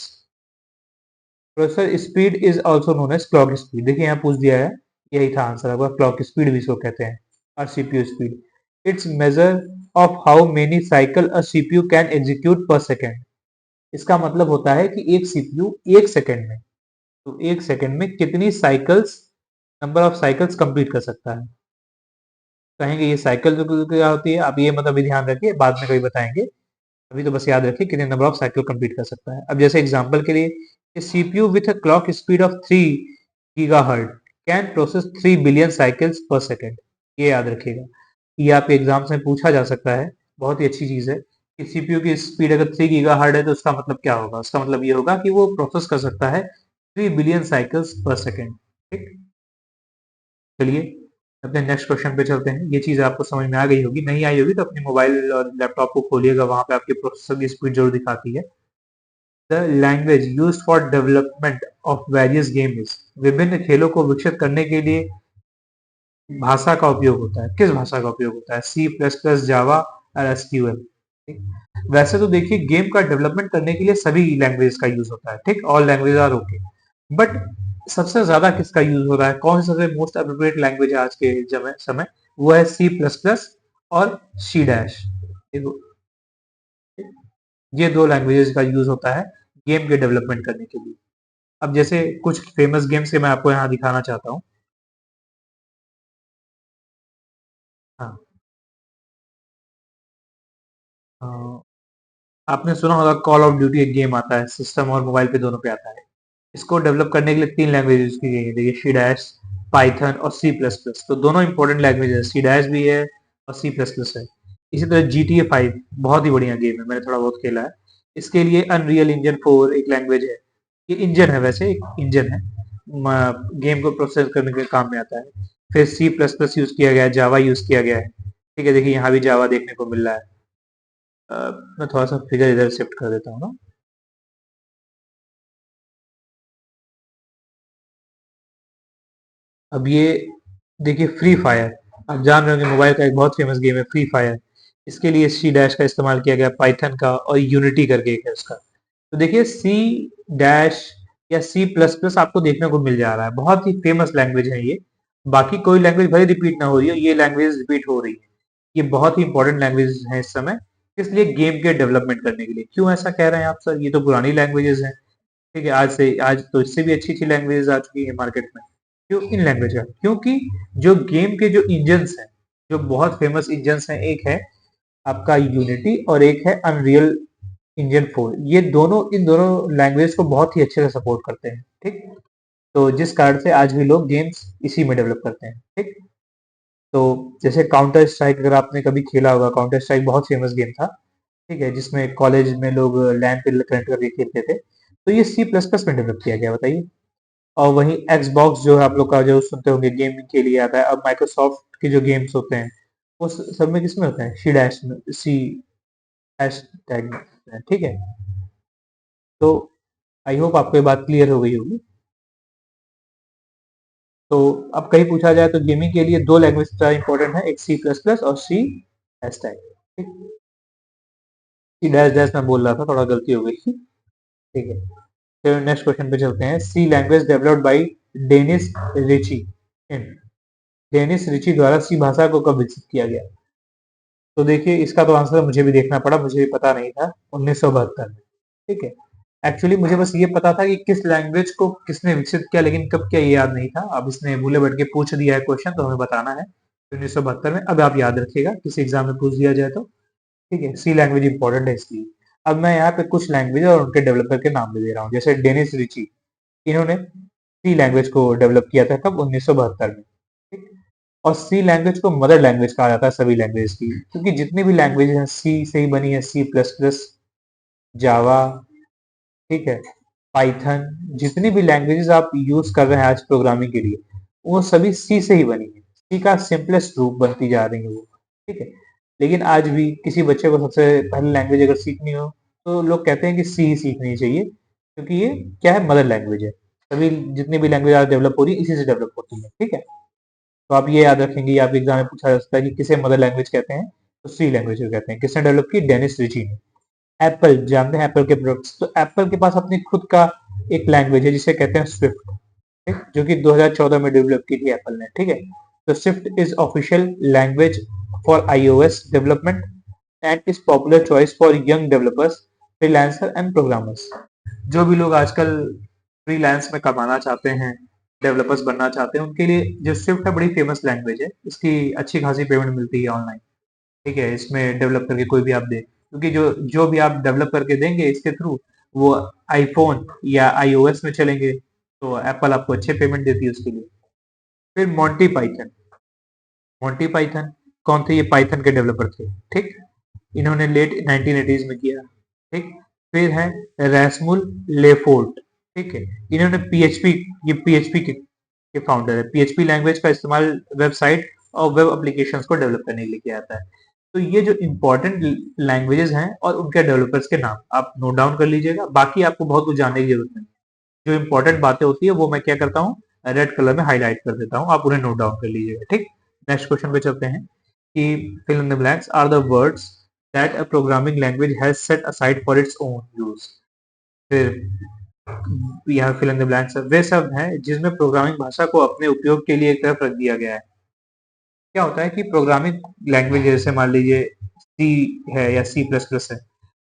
Processor speed is also known as clock speed. देखिए यहाँ पूछ दिया है, यही था आंसर आपका, क्लॉक स्पीड भी इसको कहते हैं, और CPU speed. It's measure of how many cycle a CPU can execute पर सेकेंड। इसका मतलब होता है कि एक सीपीयू एक सेकंड में, तो एक सेकंड में कितनी cycles, number of cycles complete कर सकता है। कहेंगे ये साइकिल जो क्या होती है, आप ये मतलब भी ध्यान रखिए, बाद में कभी बताएंगे, अभी तो बस याद रखिए कितने नंबर ऑफ साइकिल कंप्लीट कर सकता है। अब जैसे एग्जांपल के लिए, CPU with a clock speed of 3 gigahertz can process 3 billion cycles पर सेकंड। ये याद रखिएगा, ये आपके एग्जाम्स में पूछा जा सकता है, बहुत ही अच्छी चीज है कि सीपीयू की स्पीड अगर 3 गीगाहर्ट्ज है तो उसका मतलब क्या होगा, उसका मतलब ये होगा कि वो प्रोसेस कर सकता है 3 बिलियन साइकिल्स पर सेकंड। ठीक, चलिए अपने नेक्स्ट क्वेश्चन पे चलते हैं। ये चीज आपको समझ में आ गई होगी, नहीं आई होगी तो अपने मोबाइल और लैपटॉप को खोलिएगा, वहां पे आपके प्रोसेसर की स्पीड जरूर दिखाती है। The language used for development of various games. विभिन्न खेलों को विकसित करने के लिए भाषा का उपयोग होता है। किस भाषा का उपयोग होता है? सी प्लस प्लस, जावा और एसक्यूएल। वैसे तो देखिए गेम का डेवलपमेंट करने के लिए सभी लैंग्वेज का यूज होता है, ठीक, all language are okay, but सबसे ज्यादा किसका यूज हो रहा है, कौन सी सबसे मोस्ट अप्रोप्रिएट लैंग्वेज है आज के समय, वो है सी प्लस प्लस और सी डैश। ये दो लैंग्वेजेस का यूज होता है गेम के डेवलपमेंट करने के लिए। अब जैसे कुछ फेमस गेम्स के मैं आपको यहाँ दिखाना चाहता हूँ। हाँ, आपने सुना होगा कॉल ऑफ ड्यूटी, एक गेम आता है, सिस्टम और मोबाइल पे दोनों पे आता है। इसको डेवलप करने के लिए 3 लैंग्वेज यूज की गई है, देखिए सी डैश, पाइथन और सी प्लस प्लस। तो दोनों इंपॉर्टेंट लैंग्वेज है, सी डैश भी है और सी प्लस प्लस है। इसी तरह GTA 5 बहुत ही बढ़िया गेम है, मैंने थोड़ा बहुत खेला है। इसके लिए अनरियल इंजन 4 एक लैंग्वेज है। ये इंजन है, वैसे एक इंजन है, गेम को प्रोसेस करने के काम में आता है। फिर सी प्लस प्लस यूज किया गया है, जावा यूज किया गया है। ठीक है, देखिए यहाँ भी जावा देखने को मिल रहा है। मैं थोड़ा सा फिगर इधर शिफ्ट कर देता हूँ ना। अब ये देखिए फ्री फायर, आप जान रहे होंगे मोबाइल का एक बहुत फेमस गेम है फ्री फायर। इसके लिए सी डैश का इस्तेमाल किया गया, पाइथन का और यूनिटी करके एक है उसका। तो देखिए सी डैश या सी प्लस प्लस आपको देखने को मिल जा रहा है, बहुत ही फेमस लैंग्वेज है ये। बाकी कोई लैंग्वेज भले रिपीट ना हो रही है, ये लैंग्वेज रिपीट हो रही है। ये बहुत ही इंपॉर्टेंट लैंग्वेज है इस समय, इसलिए गेम के डेवलपमेंट करने के लिए। क्यों ऐसा कह रहे हैं आप सर, ये तो पुरानी लैंग्वेजेस हैं। ठीक है, आज तो इससे भी अच्छी अच्छी लैंग्वेजेस आ चुकी है मार्केट में। क्यों इन लैंग्वेज का? क्योंकि जो गेम के जो इंजन्स हैं, जो बहुत फेमस इंजन्स हैं, एक है आपका यूनिटी और एक है अनरियल इंजन 4। ये दोनों, इन दोनों लैंग्वेज को बहुत ही अच्छे से सपोर्ट करते हैं। ठीक, तो जिस कारण से आज भी लोग गेम्स इसी में डेवलप करते हैं। ठीक, तो जैसे काउंटर स्ट्राइक, अगर आपने कभी खेला होगा, काउंटर स्ट्राइक बहुत फेमस गेम था। ठीक है, जिसमें कॉलेज में लोग लैन पे कनेक्ट करके खेलते थे। तो ये सी प्लस प्लस में डेवलप किया गया, बताइए। और वहीं Xbox जो है आप लोग का, जो सुनते होंगे गेमिंग के लिए आता है, अब माइक्रोसॉफ्ट के जो गेम्स होते हैं वो सब में किसमें होते हैं, सी डैश में, सी हैश टैग में होते हैं। ठीक है, तो आई होप आपको ये बात क्लियर हो गई होगी। तो अब कहीं पूछा जाए तो गेमिंग के लिए दो लैंग्वेज ज़्यादा इंपॉर्टेंट है, एक सी प्लस प्लस और सी हैश टैग। ठीक, सी डैश डैश मैं बोल रहा था, थोड़ा गलती हो गई थी। ठीक है, फिर नेक्स्ट क्वेश्चन पे चलते हैं। C language developed by Dennis Ritchie. Dennis Ritchie द्वारा सी भाषा को कब विकसित किया गया? तो देखिए इसका तो आंसर मुझे भी देखना पड़ा, मुझे भी पता नहीं था, 1972 में। ठीक है, एक्चुअली मुझे बस ये पता था कि किस लैंग्वेज को किसने विकसित किया, लेकिन कब किया ये याद नहीं था। अब इसने भूले बैठ के पूछ दिया है क्वेश्चन, तो हमें बताना है 1972 में। अब आप याद रखिएगा, किसी एग्जाम में पूछ दिया जाए तो। ठीक है, सी लैंग्वेज इंपॉर्टेंट है इसलिए। अब मैं यहाँ पे कुछ लैंग्वेज और उनके डेवलपर के नाम भी दे रहा हूँ, जैसे डेनिस रिची, इन्होंने सी लैंग्वेज को डेवलप किया था कब, 1972 में। ठीक, और सी लैंग्वेज को मदर लैंग्वेज कहा जाता है सभी लैंग्वेज की, क्योंकि जितनी भी लैंग्वेज हैं सी से ही बनी है, सी प्लस प्लस, जावा, ठीक है, पाइथन, जितनी भी लैंग्वेजेस आप यूज कर रहे हैं आज प्रोग्रामिंग के लिए, वो सभी सी से ही बनी है। सी का सिंपलेस्ट रूप बनती जा रही है वो। ठीक है, लेकिन आज भी किसी बच्चे को सबसे पहली लैंग्वेज अगर सीखनी हो तो लोग कहते हैं कि सी ही सीखनी चाहिए, क्योंकि ये क्या है, मदर लैंग्वेज है। सभी जितनी भी लैंग्वेज आज डेवलप हो रही है इसी से डेवलप होती है, ठीक है। तो आप ये याद रखेंगे, आप एग्जाम में पूछा जा सकता है कि किसे मदर लैंग्वेज कहते हैं, तो सी लैंग्वेज को कहते हैं। किसने डेवलप की? डेनिस रिची ने। एप्पल जानते हैं एप्पल के प्रोडक्ट्स, तो एप्पल के पास अपनी खुद का एक लैंग्वेज है जिसे कहते हैं स्विफ्ट, ठीक, जो कि 2014 में डेवलप की थी एप्पल ने, ठीक है। तो Swift is official language for iOS development and is popular choice for young developers, freelancer and programmers. जो भी लोग आजकल फ्रीलांस में कमाना चाहते हैं, डेवलपर्स बनना चाहते हैं, उनके लिए जो स्विफ्ट है बड़ी फेमस लैंग्वेज है। इसकी अच्छी खासी पेमेंट मिलती है ऑनलाइन, ठीक है। इसमें डेवलप करके कोई भी आप दे, क्योंकि जो जो भी आप डेवलप करके देंगे इसके थ्रू, वो आईफोन या आईओएस में चलेंगे, तो एप्पल आपको अच्छे पेमेंट देती है उसके लिए। फिर मॉन्टी पाइथन। मॉन्टी पाइथन कौन थे? ये पाइथन के डेवलपर थे, ठीक। इन्होंने लेट 1980s में किया, ठीक। फिर है रैसमुल लेफोर्ट, ठीक है। इन्होंने पीएचपी, ये पीएचपी के फाउंडर है। पीएचपी लैंग्वेज का इस्तेमाल वेबसाइट और वेब एप्लीकेशंस को डेवलप करने के लिए किया जाता है। तो ये जो इंपॉर्टेंट लैंग्वेजेस हैं और उनके डेवलपर्स के नाम आप नोट डाउन कर लीजिएगा, बाकी आपको बहुत कुछ जानने की जरूरत नहीं। जो इंपॉर्टेंट बातें होती है वो मैं क्या करता हूँ, रेड कलर में हाईलाइट कर देता हूँ, आप उन्हें नोट डाउन कर लीजिएगा, ठीक। नेक्स्ट क्वेश्चन पे चलते हैं कि fill in the blanks are the words that a programming language has set aside for its own use। फिर यहाँ fill in the blanks वे शब्द हैं जिसमें प्रोग्रामिंग भाषा को अपने उपयोग के लिए एक तरफ रख दिया गया है। क्या होता है कि प्रोग्रामिंग लैंग्वेज जैसे मान लीजिए सी है या सी प्लस प्लस है,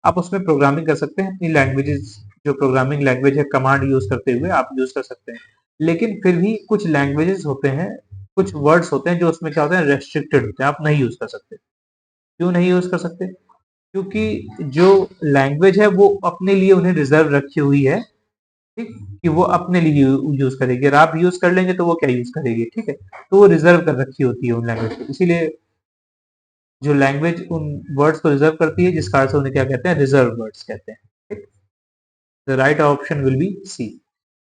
आप उसमें प्रोग्रामिंग कर सकते हैं। अपनी लैंग्वेजेस जो प्रोग्रामिंग लैंग्वेज है कमांड यूज करते हुए आप यूज कर सकते हैं। लेकिन फिर भी कुछ लैंग्वेजेस होते हैं, कुछ वर्ड्स होते हैं जो उसमें क्या होते हैं, रेस्ट्रिक्टेड होते हैं, आप नहीं यूज कर सकते। क्यों नहीं यूज कर सकते? क्योंकि जो लैंग्वेज है वो अपने लिए उन्हें रिजर्व रखी हुई है, ठीक, कि वो अपने लिए यूज करेगी। अगर आप यूज कर लेंगे तो वो क्या यूज करेगी, ठीक है। तो वो रिजर्व कर रखी होती है उन लैंग्वेज को, इसीलिए जो लैंग्वेज उन वर्ड्स को रिजर्व करती है, जिस कारण से उन्हें क्या कहते हैं, रिजर्व वर्ड्स कहते हैं, ठीक। The right option will be C.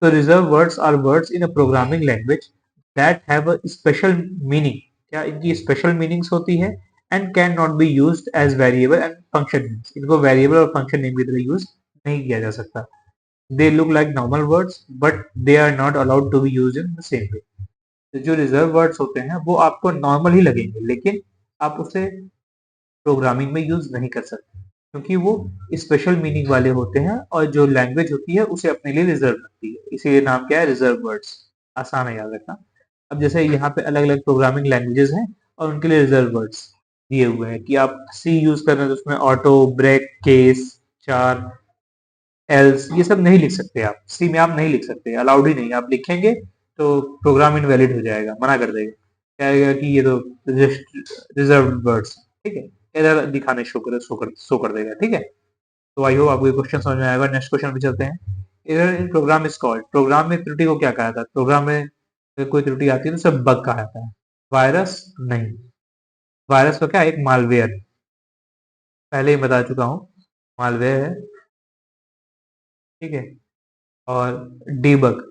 तो reserve words are words in a programming language that have a special meaning, क्या इनकी स्पेशल मीनिंग्स होती है, and can not be used as variable and function names, इनको variable और function name की तरह use नहीं किया जा सकता। They look like normal words but they are not allowed to be used in the same way. तो जो रिजर्व वर्ड्स होते हैं वो आपको नॉर्मल ही लगेंगे, लेकिन आप उसे प्रोग्रामिंग में यूज नहीं कर सकते, क्योंकि वो स्पेशल मीनिंग वाले होते हैं और जो लैंग्वेज होती है उसे अपने लिए रिजर्व रखती है, इसीलिए नाम क्या है, रिजर्व वर्ड्स। आसान है याद रखना। अब जैसे यहाँ पे अलग अलग प्रोग्रामिंग लैंग्वेजेस हैं और उनके लिए रिजर्व वर्ड्स दिए हुए हैं कि आप सी यूज कर रहे हैं तो उसमें ऑटो, ब्रेक, केस, चार, एल्स, ये सब नहीं लिख सकते। आप सी में आप नहीं लिख सकते, अलाउड ही नहीं। आप लिखेंगे तो प्रोग्राम इनवैलिड हो जाएगा, मना कर देगा, कहेगा कि ये तो रिजर्व वर्ड्स, ठीक है। एरर दिखाने शो कर देगा, ठीक है। तो आई होप आपको ये क्वेश्चन समझ में आएगा। नेक्स्ट क्वेश्चन पे चलते हैं। Error in program is called, program में त्रुटि को क्या कहा जाता है? प्रोग्राम में अगर कोई त्रुटि आती है तो उसे बग कहा जाता है। वायरस नहीं, वायरस तो क्या, एक मालवेयर, पहले ही बता चुका हूँ, मालवेयर है, ठीक है। और डीबग,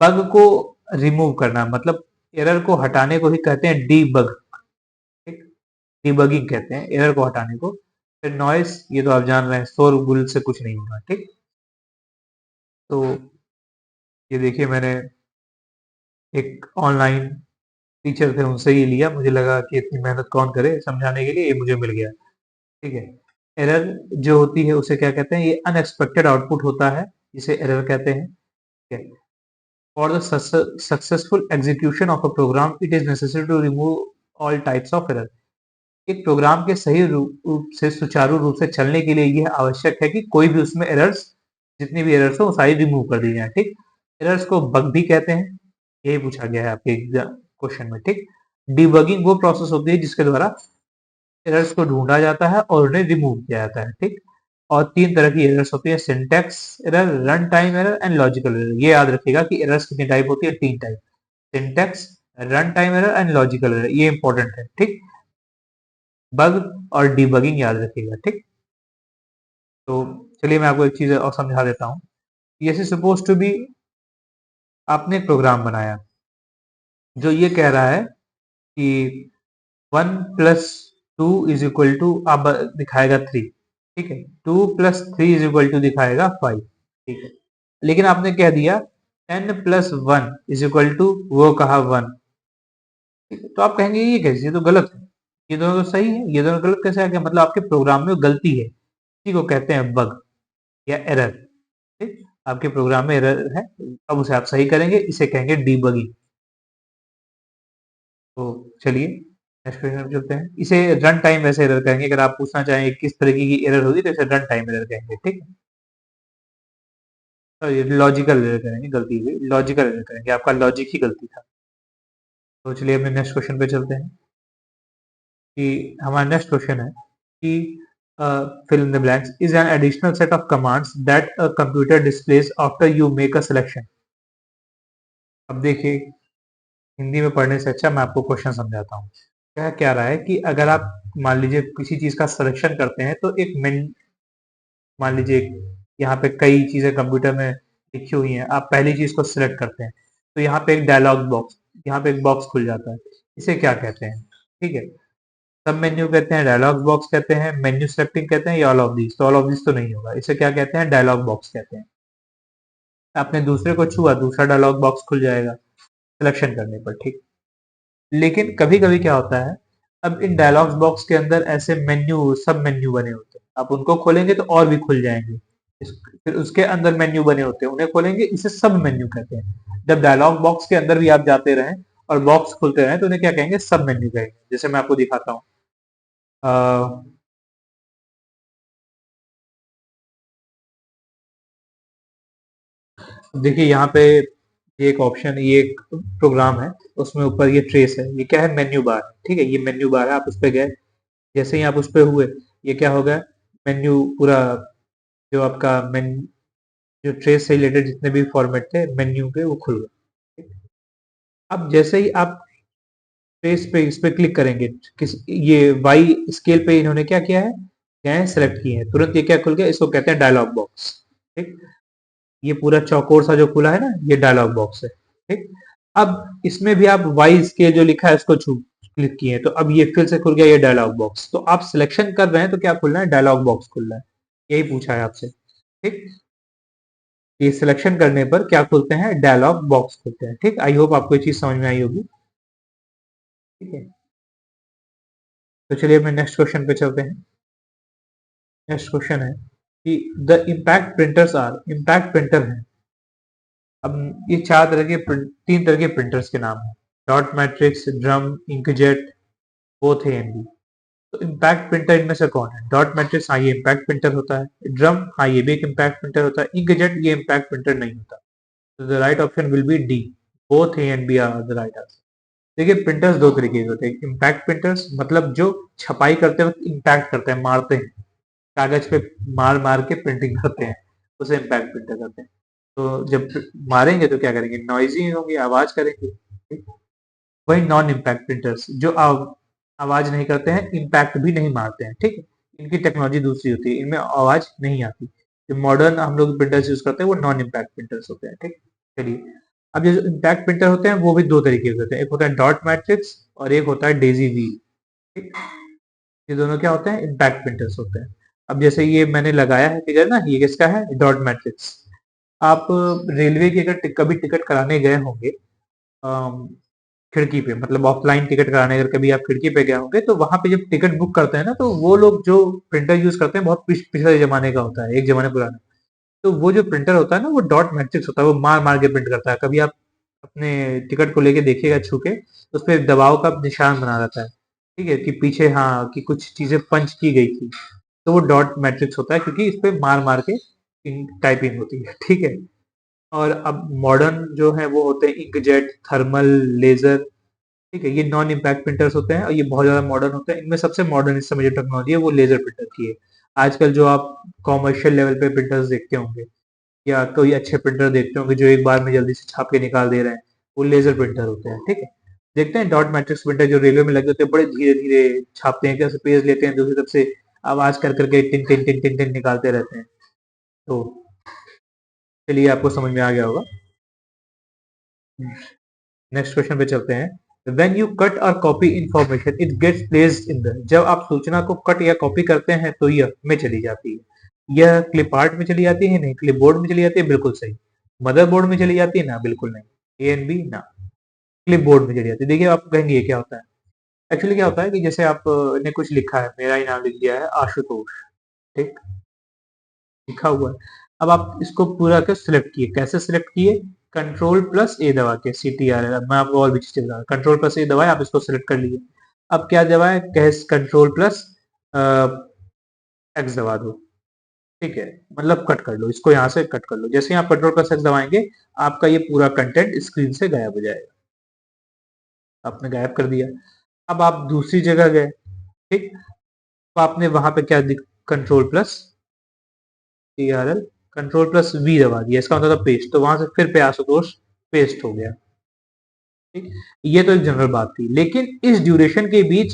बग को रिमूव करना, मतलब एरर को हटाने को ही कहते हैं डीबग, ठीक। डीबगिंग कहते हैं एरर को हटाने को। फिर नॉइस, ये तो आप जान रहे हैं, शोरगुल से कुछ नहीं होगा, ठीक। तो ये देखिए, मैंने एक ऑनलाइन टीचर थे उनसे ही लिया, मुझे लगा कि इतनी मेहनत कौन करे समझाने के लिए, ये मुझे मिल गया, ठीक है। एरर जो होती है उसे क्या कहते हैं, ये अनएक्सपेक्टेड आउटपुट होता है, जिसे एरर कहते हैं, ठीक है। For the successful execution of a program it is necessary to remove all types of error. एक प्रोग्राम के सही रूप से, सुचारू रूप से चलने के लिए यह आवश्यक है कि कोई भी उसमें एरर्स, जितनी भी एरर्स हो वो सारी रिमूव कर दी जाए, ठीक। एरर्स को बग भी कहते हैं, यही पूछा गया है आपके क्वेश्चन में, ठीक। डिबगिंग वो प्रोसेस होती है जिसके द्वारा एरर्स को ढूंढा जाता है और उन्हें रिमूव किया जाता है, ठीक। और तीन तरह की एरर्स होती है, syntax error, run time error and logical error. ये याद रखिएगा कि एरर्स कितनी टाइप होती है, तीन type, syntax, run time error and logical error, ये इंपॉर्टेंट है, ठीक। बग और डिबगिंग याद रखिएगा, ठीक। तो चलिए मैं आपको एक चीज और समझा देता हूँ। ये सपोज टू बी, आपने एक प्रोग्राम बनाया जो ये कह रहा है कि 1 + 2 = अब दिखाएगा 3, ठीक है। 2 + 3 = दिखाएगा 5, ठीक है। लेकिन आपने कह दिया n+1 इज इक्वल टू वो कहा 1। तो आप कहेंगे ये कैसे, ये तो गलत है, ये दोनों तो सही है, ये दोनों गलत कैसे आ गया, मतलब आपके प्रोग्राम में गलती है, इसी को कहते हैं बग या एरर। ठीक, आपके प्रोग्राम में एरर है, अब उसे आप सही करेंगे, इसे कहेंगे डीबगिंग। तो चलिए नेक्स्ट क्वेश्चन पे चलते हैं। इसे रन टाइम वैसे एरर कहेंगे, अगर आप पूछना चाहें किस तरीके की एरर होगी तो इसे रन टाइम एरर कहेंगे। ठीक है, तो ये लॉजिकल एरर करेंगे, गलती हुई, लॉजिकल एरर करेंगे, आपका लॉजिक ही गलती था। तो चलिए अपने नेक्स्ट क्वेश्चन पे चलते हैं कि हमारा नेक्स्ट क्वेश्चन है कि fill in the blanks is an additional set of commands that a computer displays after you make a selection। अब देखिए, हिंदी में पढ़ने से अच्छा मैं आपको क्वेश्चन समझाता हूँ। कह क्या रहा है कि अगर आप मान लीजिए किसी चीज का सिलेक्शन करते हैं तो एक मेन, मान लीजिए यहाँ पे कई चीजें कंप्यूटर में लिखी हुई हैं, आप पहली चीज को सिलेक्ट करते हैं तो यहाँ पे एक डायलॉग बॉक्स, यहाँ पे एक बॉक्स खुल जाता है, इसे क्या कहते हैं? ठीक है, सब मेन्यू कहते हैं, डायलॉग बॉक्स कहते हैं, मेन्यू सेलेक्टिंग कहते हैं, या ऑल ऑफ दीज? तो ऑल ऑफ दीज तो नहीं होगा, इसे क्या कहते हैं? डायलॉग बॉक्स कहते हैं। आपने दूसरे को छुआ, दूसरा डायलॉग बॉक्स खुल जाएगा सिलेक्शन करने पर। ठीक, लेकिन कभी कभी क्या होता है, अब इन डायलॉग्स बॉक्स के अंदर ऐसे मेन्यू, सब मेन्यू बने होते हैं, आप उनको खोलेंगे तो और भी खुल जाएंगे, फिर उसके अंदर मेन्यू बने होते हैं, उन्हें खोलेंगे, इसे सब मेन्यू कहते हैं। जब डायलॉग बॉक्स के अंदर भी आप जाते रहें और बॉक्स खुलते रहें तो उन्हें क्या कहेंगे? सब मेन्यू कहेंगे। जैसे मैं आपको दिखाता हूँ, देखिए यहाँ पे ये एक ऑप्शन, ये एक प्रोग्राम है, उसमें ऊपर ये ट्रेस है, ये क्या है? Menu bar. ठीक है, ये मेन्यू बार है, आप उस पर गए, जैसे ही आप उस पर हुए, ये क्या हो गया? मेन्यू पूरा, जो आपका मेन, जो ट्रेस से रिलेटेड जितने भी फॉर्मेट थे मेन्यू के, वो खुल गए। अब जैसे ही आप ट्रेस पे, इस पे क्लिक करेंगे, किस, ये वाई स्केल पे इन्होंने क्या किया है? क्या है? सेलेक्ट किए हैं, तुरंत ये क्या खुल गया? इसको कहते हैं डायलॉग बॉक्स। ठीक, ये पूरा चौकोर सा जो खुला है ना, ये डायलॉग बॉक्स है। ठीक, अब इसमें भी आप वाई स्केल जो लिखा है इसको छू क्लिक किए हैं, तो अब ये फिर से खुल गया ये डायलॉग बॉक्स। तो आप सिलेक्शन कर रहे हैं तो क्या खुल रहा है? डायलॉग बॉक्स खुल रहा है, यही पूछा है आपसे। ठीक, ये सिलेक्शन करने पर क्या खुलते हैं? डायलॉग बॉक्स खुलते हैं। ठीक, आई होप आपको ये चीज समझ में आई होगी। ठीक है, तो चलिए अपने नेक्स्ट क्वेश्चन पे चलते हैं। नेक्स्ट क्वेश्चन है कि the impact printers are, impact printer है। अब ये तीन तरह के प्रिंटर्स के नाम है, dot matrix, drum, inkjet, both A and B. तो इम्पैक्ट प्रिंटर इनमें से कौन है? डॉट मैट्रिक्स, हाँ ये इम्पैक्ट प्रिंटर होता है। ड्रम, हाँ ये भी एक इम्पैक्ट प्रिंटर होता है। इंकजेट, ये इम्पैक्ट प्रिंटर नहीं होता। तो the right option will be D, both A and B are the right answer. देखिए प्रिंटर्स दो तरीके के होते हैं, इम्पैक्ट प्रिंटर्स मतलब जो छपाई करते वक्त इम्पैक्ट करते हैं, मारते हैं, कागज पे मार मार के प्रिंटिंग करते हैं, उसे इम्पैक्ट प्रिंटर करते हैं। तो जब मारेंगे तो क्या करेंगे? नॉइजी होंगे, आवाज करेंगे। वही नॉन इम्पैक्ट प्रिंटर्स जो आवाज नहीं करते हैं, इम्पैक्ट भी नहीं मारते हैं। ठीक है, इनकी टेक्नोलॉजी दूसरी होती है, इनमें आवाज नहीं आती। जो मॉडर्न हम लोग प्रिंटर्स यूज करते हैं वो नॉन इम्पैक्ट प्रिंटर्स होते हैं। ठीक, चलिए अब ये जो इम्पैक्ट प्रिंटर होते हैं वो भी दो तरीके के होते हैं, एक होता है डॉट मैट्रिक्स और एक होता है डेजी व्हील। ठीक, ये दोनों क्या होते हैं? इम्पैक्ट प्रिंटर्स होते हैं। अब जैसे ये मैंने लगाया है फिगर ना, ये किसका है? Dot matrix. आप रेलवे की अगर कभी टिकट कराने गए होंगे, खिड़की पे, मतलब ऑफलाइन टिकट कराने अगर कभी आप खिड़की पे गए होंगे तो वहां पे जब टिकट बुक करते हैं ना, तो वो लोग जो प्रिंटर यूज करते हैं बहुत पिछले जमाने का होता है, एक जमाने पुराना। तो वो जो प्रिंटर होता है ना, वो डॉट मैट्रिक्स होता है, वो मार मार के प्रिंट करता है। कभी आप अपने टिकट को लेके देखिएगा छू के, उस पर दबाव का निशान बना रहता है। ठीक है, कि पीछे हाँ कि कुछ चीजें पंच की गई थी, तो वो डॉट मैट्रिक्स होता है, क्योंकि इस पे मार मार के टाइपिंग होती है। ठीक है, और अब मॉडर्न जो है वो होते हैं इंकजेट, थर्मल, लेजर। ठीक है, ये नॉन इम्पैक्ट प्रिंटर्स होते हैं और ये बहुत ज्यादा मॉडर्न होते हैं। इनमें सबसे मॉडर्न इस समय जो टेक्नोलॉजी है वो लेजर प्रिंटर की है। आजकल जो आप कॉमर्शियल लेवल पे प्रिंटर्स देखते होंगे या कोई अच्छे प्रिंटर देखते होंगे जो एक बार में जल्दी से छाप के निकाल दे रहे हैं, वो लेजर प्रिंटर होते हैं। ठीक है, देखते हैं डॉट मैट्रिक्स प्रिंटर जो रेलवे में लगे होते हैं, बड़े धीरे धीरे छापते हैं, कैसे पेज लेते हैं, दूसरी तरफ से आवाज कर करके tin tin tin tin tin निकालते रहते हैं। तो चलिए आपको समझ में आ गया होगा। नेक्स्ट क्वेश्चन पे चलते हैं। When you cut or copy information it gets placed in the, जब आप सूचना को कट या कॉपी करते हैं तो यह में चली जाती है। यह क्लिप आर्ट में चली जाती है? नहीं, क्लिप बोर्ड में चली जाती है, बिल्कुल सही। मदरबोर्ड में चली जाती है ना, बिल्कुल नहीं, ए एंड बी ना, क्लिप बोर्ड में चली जाती है। देखिए आप कहेंगे ये क्या होता है, एक्चुअली क्या होता है कि जैसे आपने कुछ लिखा है, मेरा ही नाम लिख दिया है आशुतोष, ठीक, लिखा हुआ है। अब आप इसको पूरा के सिलेक्ट किए, कैसे सिलेक्ट किए, कंट्रोल प्लस ए दबा के, सी टी आर, मैं आपको और भी चीजें बता, कंट्रोल प्लस ए दबाए, आप इसको सिलेक्ट कर लिए। अब क्या दबाए, कैस कंट्रोल प्लस एक्स दबा दो, ठीक है, मतलब कट कर लो इसको, यहाँ से कट कर लो। जैसे ही आप कंट्रोल प्लस एक्स दबाएंगे, आपका ये पूरा कंटेंट स्क्रीन से गायब हो जाएगा, आपने गायब कर दिया। अब आप दूसरी जगह गए, ठीक, तो आपने वहां पे क्या, control plus T R L, control plus V दबा दिया, इसका मतलब था पेस्ट, तो वहां से फिर पे आशुतोष पेस्ट हो गया, ठीक। ये तो एक जनरल बात थी, लेकिन इस ड्यूरेशन के बीच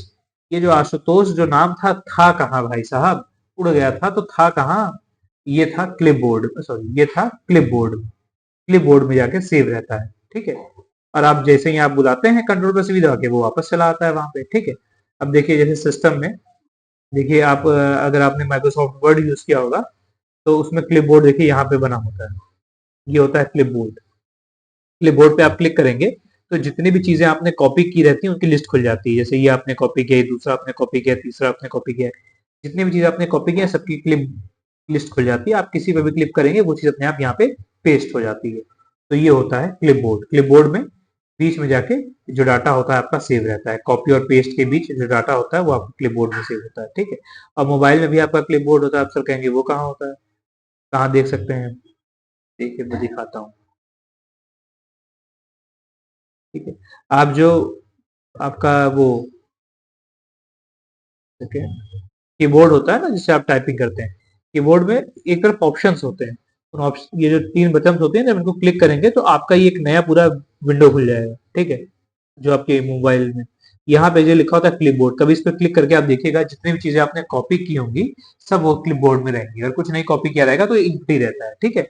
ये जो आशुतोष जो नाम था कहाँ भाई साहब, उड़ गया था, तो था कहाँ, ये था क्लिपबोर्ड, सॉरी ये था क्लिपबोर्ड, क्लिपबोर्ड में जाके सेव रहता है, ठीक है। और आप जैसे ही आप बुलाते हैं कंट्रोल प्लस वी दबा के, वो वापस चला आता है वहां पे, ठीक है। अब देखिए जैसे सिस्टम में, देखिए आप अगर आपने माइक्रोसॉफ्ट वर्ड यूज किया होगा, तो उसमें क्लिपबोर्ड देखिए यहाँ पे बना होता है, ये होता है क्लिपबोर्ड। क्लिपबोर्ड पे आप क्लिक करेंगे, तो जितनी भी चीजें आपने कॉपी की रहती हैं उनकी लिस्ट खुल जाती है, जैसे ये आपने कॉपी किया, दूसरा आपने कॉपी किया, तीसरा आपने कॉपी किया, जितनी भी चीजें आपने कॉपी किया सबकी क्लिप लिस्ट खुल जाती है, आप किसी पे भी क्लिक करेंगे वो चीज अपने आप यहाँ पे पेस्ट हो जाती है। तो ये होता है क्लिपबोर्ड। क्लिपबोर्ड में बीच में जाके जो डाटा होता है आपका सेव रहता है, कॉपी और पेस्ट के बीच जो डाटा होता है वो आपका क्लिपबोर्ड में सेव होता है, ठीक है। और मोबाइल में भी आपका क्लिपबोर्ड होता है, आप सर कहेंगे वो कहाँ होता है, कहाँ देख सकते हैं, देखिए मैं दिखाता हूँ, ठीक है। आप जो आपका वो कीबोर्ड होता है ना जिससे आप टाइपिंग करते हैं, कीबोर्ड में एक तरफ ऑप्शंस होते हैं, उन ऑप्शन, ये जो तीन बटन होते हैं, जब इनको क्लिक करेंगे तो आपका ये एक नया पूरा विंडो खुल जाएगा, ठीक है, जो आपके मोबाइल में, यहाँ पे जो लिखा होता है क्लिपबोर्ड, कभी इस पर क्लिक करके आप देखिएगा जितनी भी चीजें आपने कॉपी की होंगी सब वो क्लिपबोर्ड में रहेंगी, अगर कुछ नहीं कॉपी किया रहेगा तो इंक्टी रहता है, ठीक है।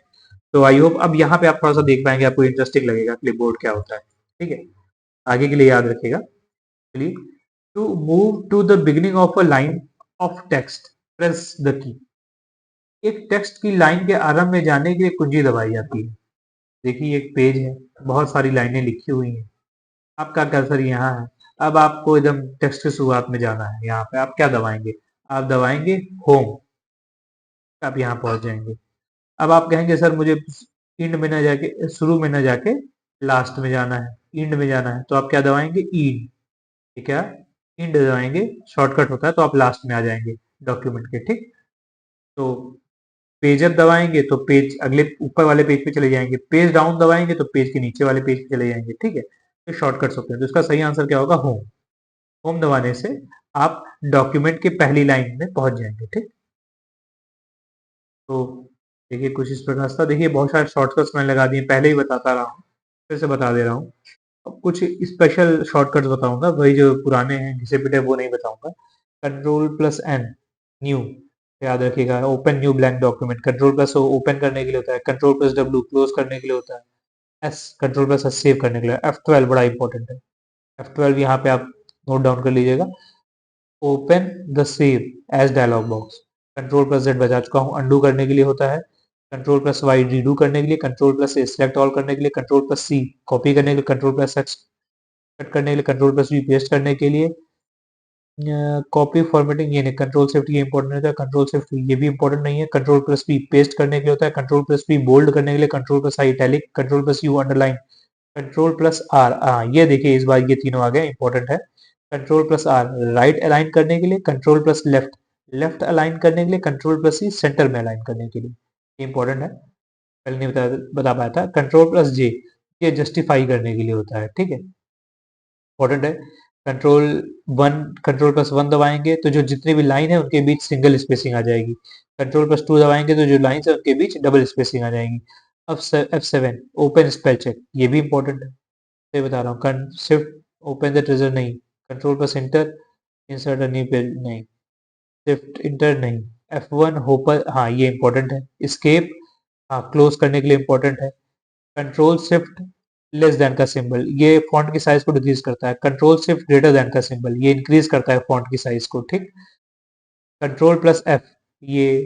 तो आई होप अब यहाँ पे आप थोड़ा सा देख पाएंगे, आपको इंटरेस्टिंग लगेगा क्लिपबोर्ड क्या होता है, ठीक है, आगे के लिए याद रखिएगा। चलिए, to move to the beginning of a line of text, press the key. एक टेक्स्ट की लाइन के आरंभ में जाने के लिए कुंजी दबाई जाती है। देखिए एक पेज है, बहुत सारी लाइनें लिखी हुई हैं, आपका कर्सर यहाँ है, अब आपको एकदम टेक्स्ट की शुरुआत में जाना है, यहाँ पे आप क्या दबाएंगे, आप दबाएंगे होम, आप यहाँ पहुंच जाएंगे। अब आप कहेंगे सर मुझे इंड में ना जाके, शुरू में ना जाके लास्ट में जाना है, इंड में जाना है, तो आप क्या दबाएंगे, ईड, ठीक है, इंड दबाएंगे, शॉर्टकट होता है, तो आप लास्ट में आ जाएंगे डॉक्यूमेंट के, ठीक। तो पेज अप दबाएंगे तो पेज अगले ऊपर वाले पेज पे चले जाएंगे, पेज डाउन दबाएंगे तो पेज के नीचे वाले पेज पे चले जाएंगे, ठीक है। तो शॉर्टकट्स होते हैं, तो इसका सही आंसर क्या होगा, होम। होम दबाने से आप डॉक्यूमेंट के पहली लाइन में पहुंच जाएंगे, ठीक। तो देखिए कुछ इस प्रकार से, देखिए बहुत सारे शॉर्टकट्स मैंने लगा दिए, पहले ही बताता रहा हूँ, फिर से बता दे रहा हूँ। अब कुछ स्पेशल शॉर्टकट्स बताऊंगा, वही जो पुराने हैं घिसे पिटे वो नहीं बताऊंगा। कंट्रोल प्लस एन, न्यू, याद रखिएगा, open new blank document, control plus open करने के लिए होता है, कंट्रोल प्लस डब्ल्यू क्लोज करने के लिए होता है, S control plus S save करने के लिए, F12 बड़ा इंपॉर्टेंट है, F12 यहाँ पे आप नोट डाउन कर लीजिएगा। Open the save as dialog box, control plus Z बजा चुका हूँ, अंडू करने के लिए होता है, कंट्रोल प्लस वाई रीडू करने के लिए, कंट्रोल प्लस ए सिलेक्ट ऑल करने के लिए, कंट्रोल प्लस सी कॉपी करने के लिए, कंट्रोल प्लस एक्स कट करने के लिए, कंट्रोल प्लस वी पेस्ट करने के लिए, कॉपी फॉर्मेटिंग ये नहीं, कंट्रोल शिफ्ट ये इंपॉर्टेंट होता है, कंट्रोल शिफ्ट ये भी इंपॉर्टेंट नहीं है, कंट्रोल प्लस पी पेस्ट करने के लिए होता है, कंट्रोल प्लस पी बोल्ड करने के लिए, control plus I italic, control plus U underline, control plus R, हाँ ये देखिए इस बार ये तीनों आ गए, इंपॉर्टेंट है। Control plus R right align करने के लिए, control plus left left align करने के लिए, कंट्रोल प्लस सी सेंटर में अलाइन करने के लिए, इंपॉर्टेंट है, पहले नहीं बता पाया था। कंट्रोल प्लस जे ये जस्टिफाई करने के लिए होता है, ठीक है, इंपॉर्टेंट है। Control one control plus one दबाएंगे तो जो जितनी भी लाइन है उनके बीच सिंगल स्पेसिंग आ जाएगी, कंट्रोल प्लस टू दबाएंगे तो जो लाइन है उनके बीच डबल स्पेसिंग आ जाएगी। अब F7 ओपन स्पेल चेक, ये भी इंपॉर्टेंट है, ये बता रहा हूँ, शिफ्ट ओपन द ट्रेजर नहीं, control plus inter insert a new page नहीं, शिफ्ट इंटर नहीं, F1 होपर, हाँ ये इंपॉर्टेंट है, escape हाँ क्लोज करने के लिए इंपॉर्टेंट है, कंट्रोल शिफ्ट लेस देन का सिंबल ये फॉन्ट की साइज को डिक्रीज करता है, कंट्रोल शिफ्ट ग्रेटर देन का सिंबल ये इंक्रीज करता है फॉन्ट की साइज को, ठीक। कंट्रोल प्लस एफ ये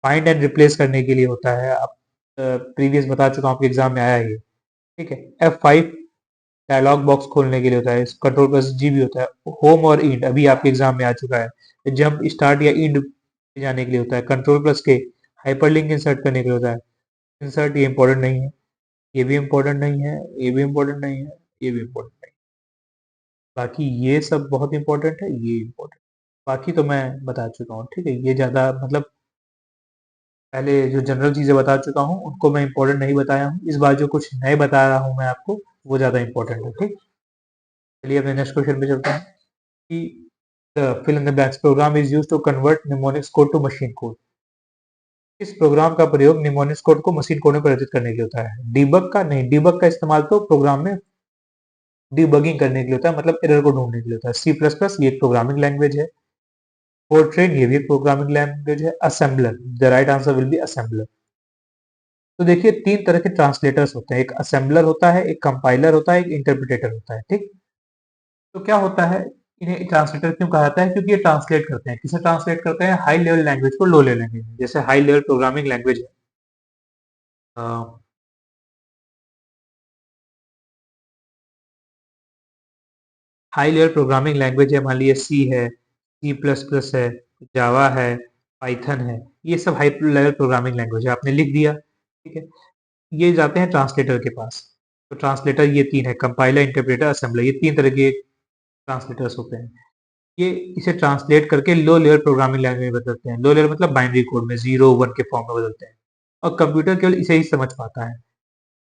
फाइंड एंड रिप्लेस करने के लिए होता है, आप प्रीवियस बता चुका हूँ, आपके एग्जाम में आया ही है। ठीक है, F5 डायलॉग बॉक्स खोलने के लिए होता है, कंट्रोल प्लस जी भी होता है। होम और इंड अभी आपके एग्जाम में आ चुका है। जंप स्टार्ट या इंड पे जाने के लिए होता है, कंट्रोल प्लस के। हाइपरलिंक इंसर्ट करने के लिए होता है। इंसर्ट ये इंपॉर्टेंट नहीं है, ये भी इम्पोर्टेंट नहीं है, ये भी इम्पोर्टेंट नहीं है, ये भी इम्पोर्टेंट नहीं। बाकी ये सब बहुत इम्पोर्टेंट है, ये इम्पोर्टेंट। बाकी तो मैं बता चुका हूँ। ठीक है, ये ज़्यादा मतलब पहले जो जनरल चीज़ें बता चुका हूँ उनको मैं इम्पोर्टेंट नहीं बताया हूँ। इस बार जो कुछ नए बता रहा हूँ मैं आपको, वो ज़्यादा इम्पोर्टेंट है। ठीक, चलिए अपने नेक्स्ट क्वेश्चन पे चलते हैं कि the fill in the blanks program is used to convert mnemonics code to machine code. इस प्रोग्राम का प्रयोग निमोनिक्स कोड को मशीन कोड में परिवर्तित करने के लिए होता है। डीबग का नहीं, डीबग का इस्तेमाल तो प्रोग्राम में डीबगिंग करने के लिए होता है, मतलब एरर को ढूंढने के लिए होता है। सी प्लस प्लस ये एक प्रोग्रामिंग लैंग्वेज है। फोर्ट्रेन ये भी एक प्रोग्रामिंग लैंग्वेज है। Assembler, the right answer will be assembler. तो देखिए तीन तरह के ट्रांसलेटर्स होते हैं, एक असेंबलर होता है, एक कंपाइलर होता है, एक इंटरप्रिटेटर होता है। ठीक, तो क्या होता है, इन्हें ट्रांसलेटर क्यों कहा जाता है? क्योंकि ये ट्रांसलेट करते हैं। किसे ट्रांसलेट करते हैं? हाई लेवल लैंग्वेज को लो लेवल लैंग्वेज में। जैसे हाई लेवल प्रोग्रामिंग लैंग्वेज है, हाई लेवल प्रोग्रामिंग लैंग्वेज है, मान लीजिए सी है, सी प्लस प्लस है, जावा है, पाइथन है, ये सब हाई लेवल प्रोग्रामिंग लैंग्वेज है। आपने लिख दिया, ठीक है। ये जाते हैं ट्रांसलेटर के पास। तो ट्रांसलेटर ये तीन है, कंपाइलर, इंटरप्रेटर, असेंबलर, ये तीन तरह के ट्रांसलेटर्स होते हैं। ये इसे ट्रांसलेट करके लो लेवल प्रोग्रामिंग लैंग्वेज में बदलते हैं। लो लेवल मतलब बाइनरी कोड में 0 1 के फॉर्म में बदलते हैं, और कंप्यूटर केवल इसे ही समझ पाता है।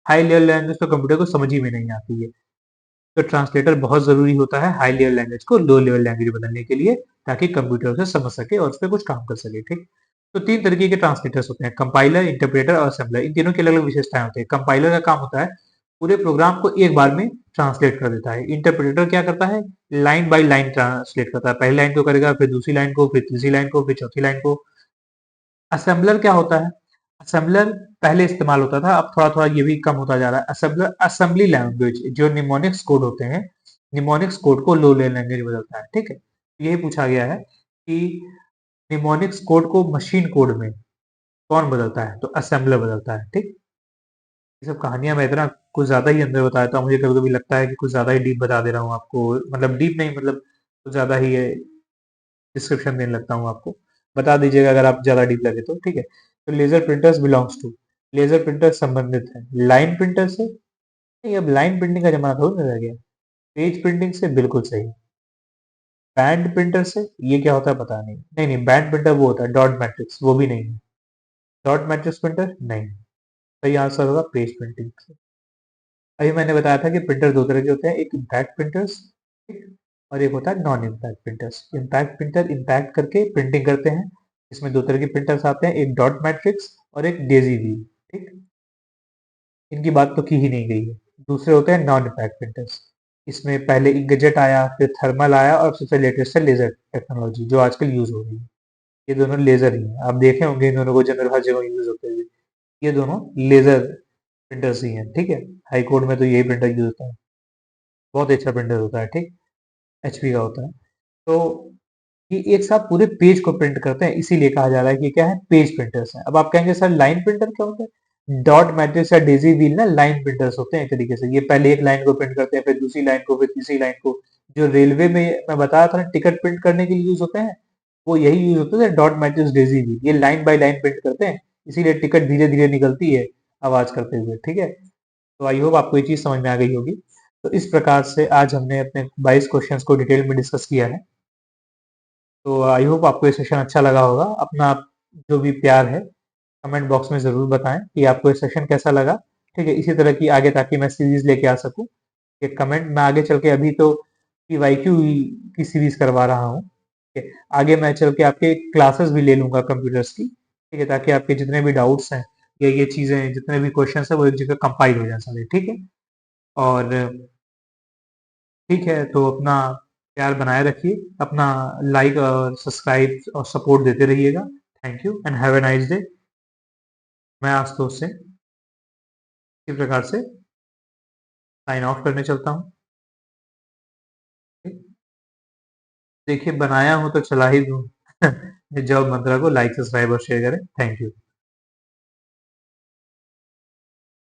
हाई लेवल लैंग्वेज तो कंप्यूटर को समझ ही में नहीं आती है। तो ट्रांसलेटर बहुत जरूरी होता है हाई लेवल लैंग्वेज को लो लेवल लैंग्वेज बदलने के लिए, ताकि कंप्यूटर उसे समझ सके और उस पर कुछ काम कर सके। ठीक, तो तीन तरीके के ट्रांसलेटर्स होते हैं, कंपाइलर, इंटरप्रेटर और असेंबलर। इन तीनों की अलग अलग विशेषताएं होती है। कंपाइलर का काम होता है पूरे प्रोग्राम को एक बार में ट्रांसलेट कर देता है। इंटरप्रेटर क्या करता है? लाइन बाय लाइन ट्रांसलेट करता है, पहली लाइन को करेगा, फिर दूसरी लाइन को, फिर तीसरी लाइन को, फिर चौथी लाइन को। असेंबलर क्या होता है? असेंबलर पहले इस्तेमाल होता था, अब थोड़ा थोड़ा ये भी कम होता जा रहा है। असेंबलर असेंबली लैंग्वेज, जो निमोनिक्स कोड होते हैं, निमोनिक्स कोड को लो लेवल लैंग्वेज बदलता है। ठीक है, यही पूछा गया है कि निमोनिक्स कोड को मशीन कोड में कौन बदलता है? तो असेंबलर बदलता है। ठीक, ये सब कहानियां मैं इतना कुछ ज्यादा ही अंदर बता देता हूँ, मुझे कभी कभी लगता है कि कुछ ज्यादा ही डीप बता दे रहा हूँ आपको, मतलब डीप नहीं, मतलब कुछ ज्यादा ही डिस्क्रिप्शन देने लगता हूँ आपको। बता दीजिएगा अगर आप ज्यादा डीप लगे तो। ठीक है, तो laser printers belongs to, laser printer संबंधित है लाइन प्रिंटर से। नहीं, अब लाइन प्रिंटिंग का जमाना थोड़ी ना रह गया। पेज प्रिंटिंग से बिल्कुल सही। बैंड प्रिंटर से, ये क्या होता है पता नहीं। नहीं नहीं, बैंड प्रिंटर वो होता है डॉट मैट्रिक्स, वो भी नहीं है। डॉट मैट्रिक्स प्रिंटर नहीं। सही आंसर होगा पेज प्रिंटिंग से। अभी मैंने बताया था कि प्रिंटर दो तरह के होते हैं, एक इम्पैक्ट प्रिंटर्स और एक होता है non impact printers. Impact printer impact करके प्रिंटिंग करते हैं। इसमें दो तरह के प्रिंटर्स आते हैं, एक डॉट मैट्रिक्स और एक डेजी व्हील। ठीक, इनकी बात तो की ही नहीं गई है। दूसरे होते हैं नॉन इम्पैक्ट प्रिंटर्स। इसमें पहले इंकजेट आया, फिर थर्मल आया, और सबसे लेटेस्ट है लेजर टेक्नोलॉजी जो आजकल यूज हो रही है। ये दोनों लेजर ही हैं, आप देखे होंगे इन दोनों को जनरल हर जगह यूज होते हुए। ये दोनों लेजर प्रिंटर्स ही हैं। ठीक है, हाई कोर्ट में तो यही प्रिंटर यूज होता है, बहुत अच्छा प्रिंटर होता है। ठीक, एचपी का होता है। तो ये एक साथ पूरे पेज को प्रिंट करते हैं, इसीलिए कहा जा रहा है कि क्या है, पेज प्रिंटर्स हैं। अब आप कहेंगे सर लाइन प्रिंटर क्या होता है? डॉट मैट्रिक्स या डेजी व्हील ना लाइन प्रिंटर्स होते हैं एक तरीके से। ये पहले एक लाइन को प्रिंट करते हैं, फिर दूसरी लाइन को, फिर तीसरी लाइन को। जो रेलवे में मैं बताया था ना टिकट प्रिंट करने के लिए यूज होते हैं, वो यही यूज होते हैं, डॉट मैट्रिक्स डेजी व्हील। ये लाइन बाय लाइन प्रिंट करते हैं, इसीलिए टिकट धीरे धीरे निकलती है आवाज करते हुए। ठीक है, तो आई होप आपको ये चीज समझ में आ गई होगी। तो इस प्रकार से आज हमने अपने 22 क्वेश्चंस को डिटेल में डिस्कस किया है। तो आई होप आपको ये सेशन अच्छा लगा होगा। अपना जो भी प्यार है कमेंट बॉक्स में ज़रूर बताएं कि आपको ये सेशन कैसा लगा। ठीक है, इसी तरह की आगे, ताकि मैं सीरीज लेके आ सकूं। कि कमेंट मैं आगे चल के, अभी तो PYQ की सीरीज करवा रहा हूँ। ठीक है, आगे मैं चल के आपके क्लासेस भी ले लूंगा कंप्यूटर्स की। ठीक है, ताकि आपके जितने भी डाउट्स हैं या ये चीज़ें, जितने भी क्वेश्चन है, वो एक जगह कंपाइल हो जाए सारे। ठीक है, और ठीक है, तो अपना प्यार बनाए रखिए, अपना लाइक और सब्सक्राइब और सपोर्ट देते रहिएगा। Thank you and have a nice day. मैं आशुतोष से इसी प्रकार से साइन ऑफ करने चलता हूँ। देखिए बनाया हूँ तो चला ही दूँ। जॉब मंत्रा को लाइक, सब्सक्राइब और शेयर करें। Thank you.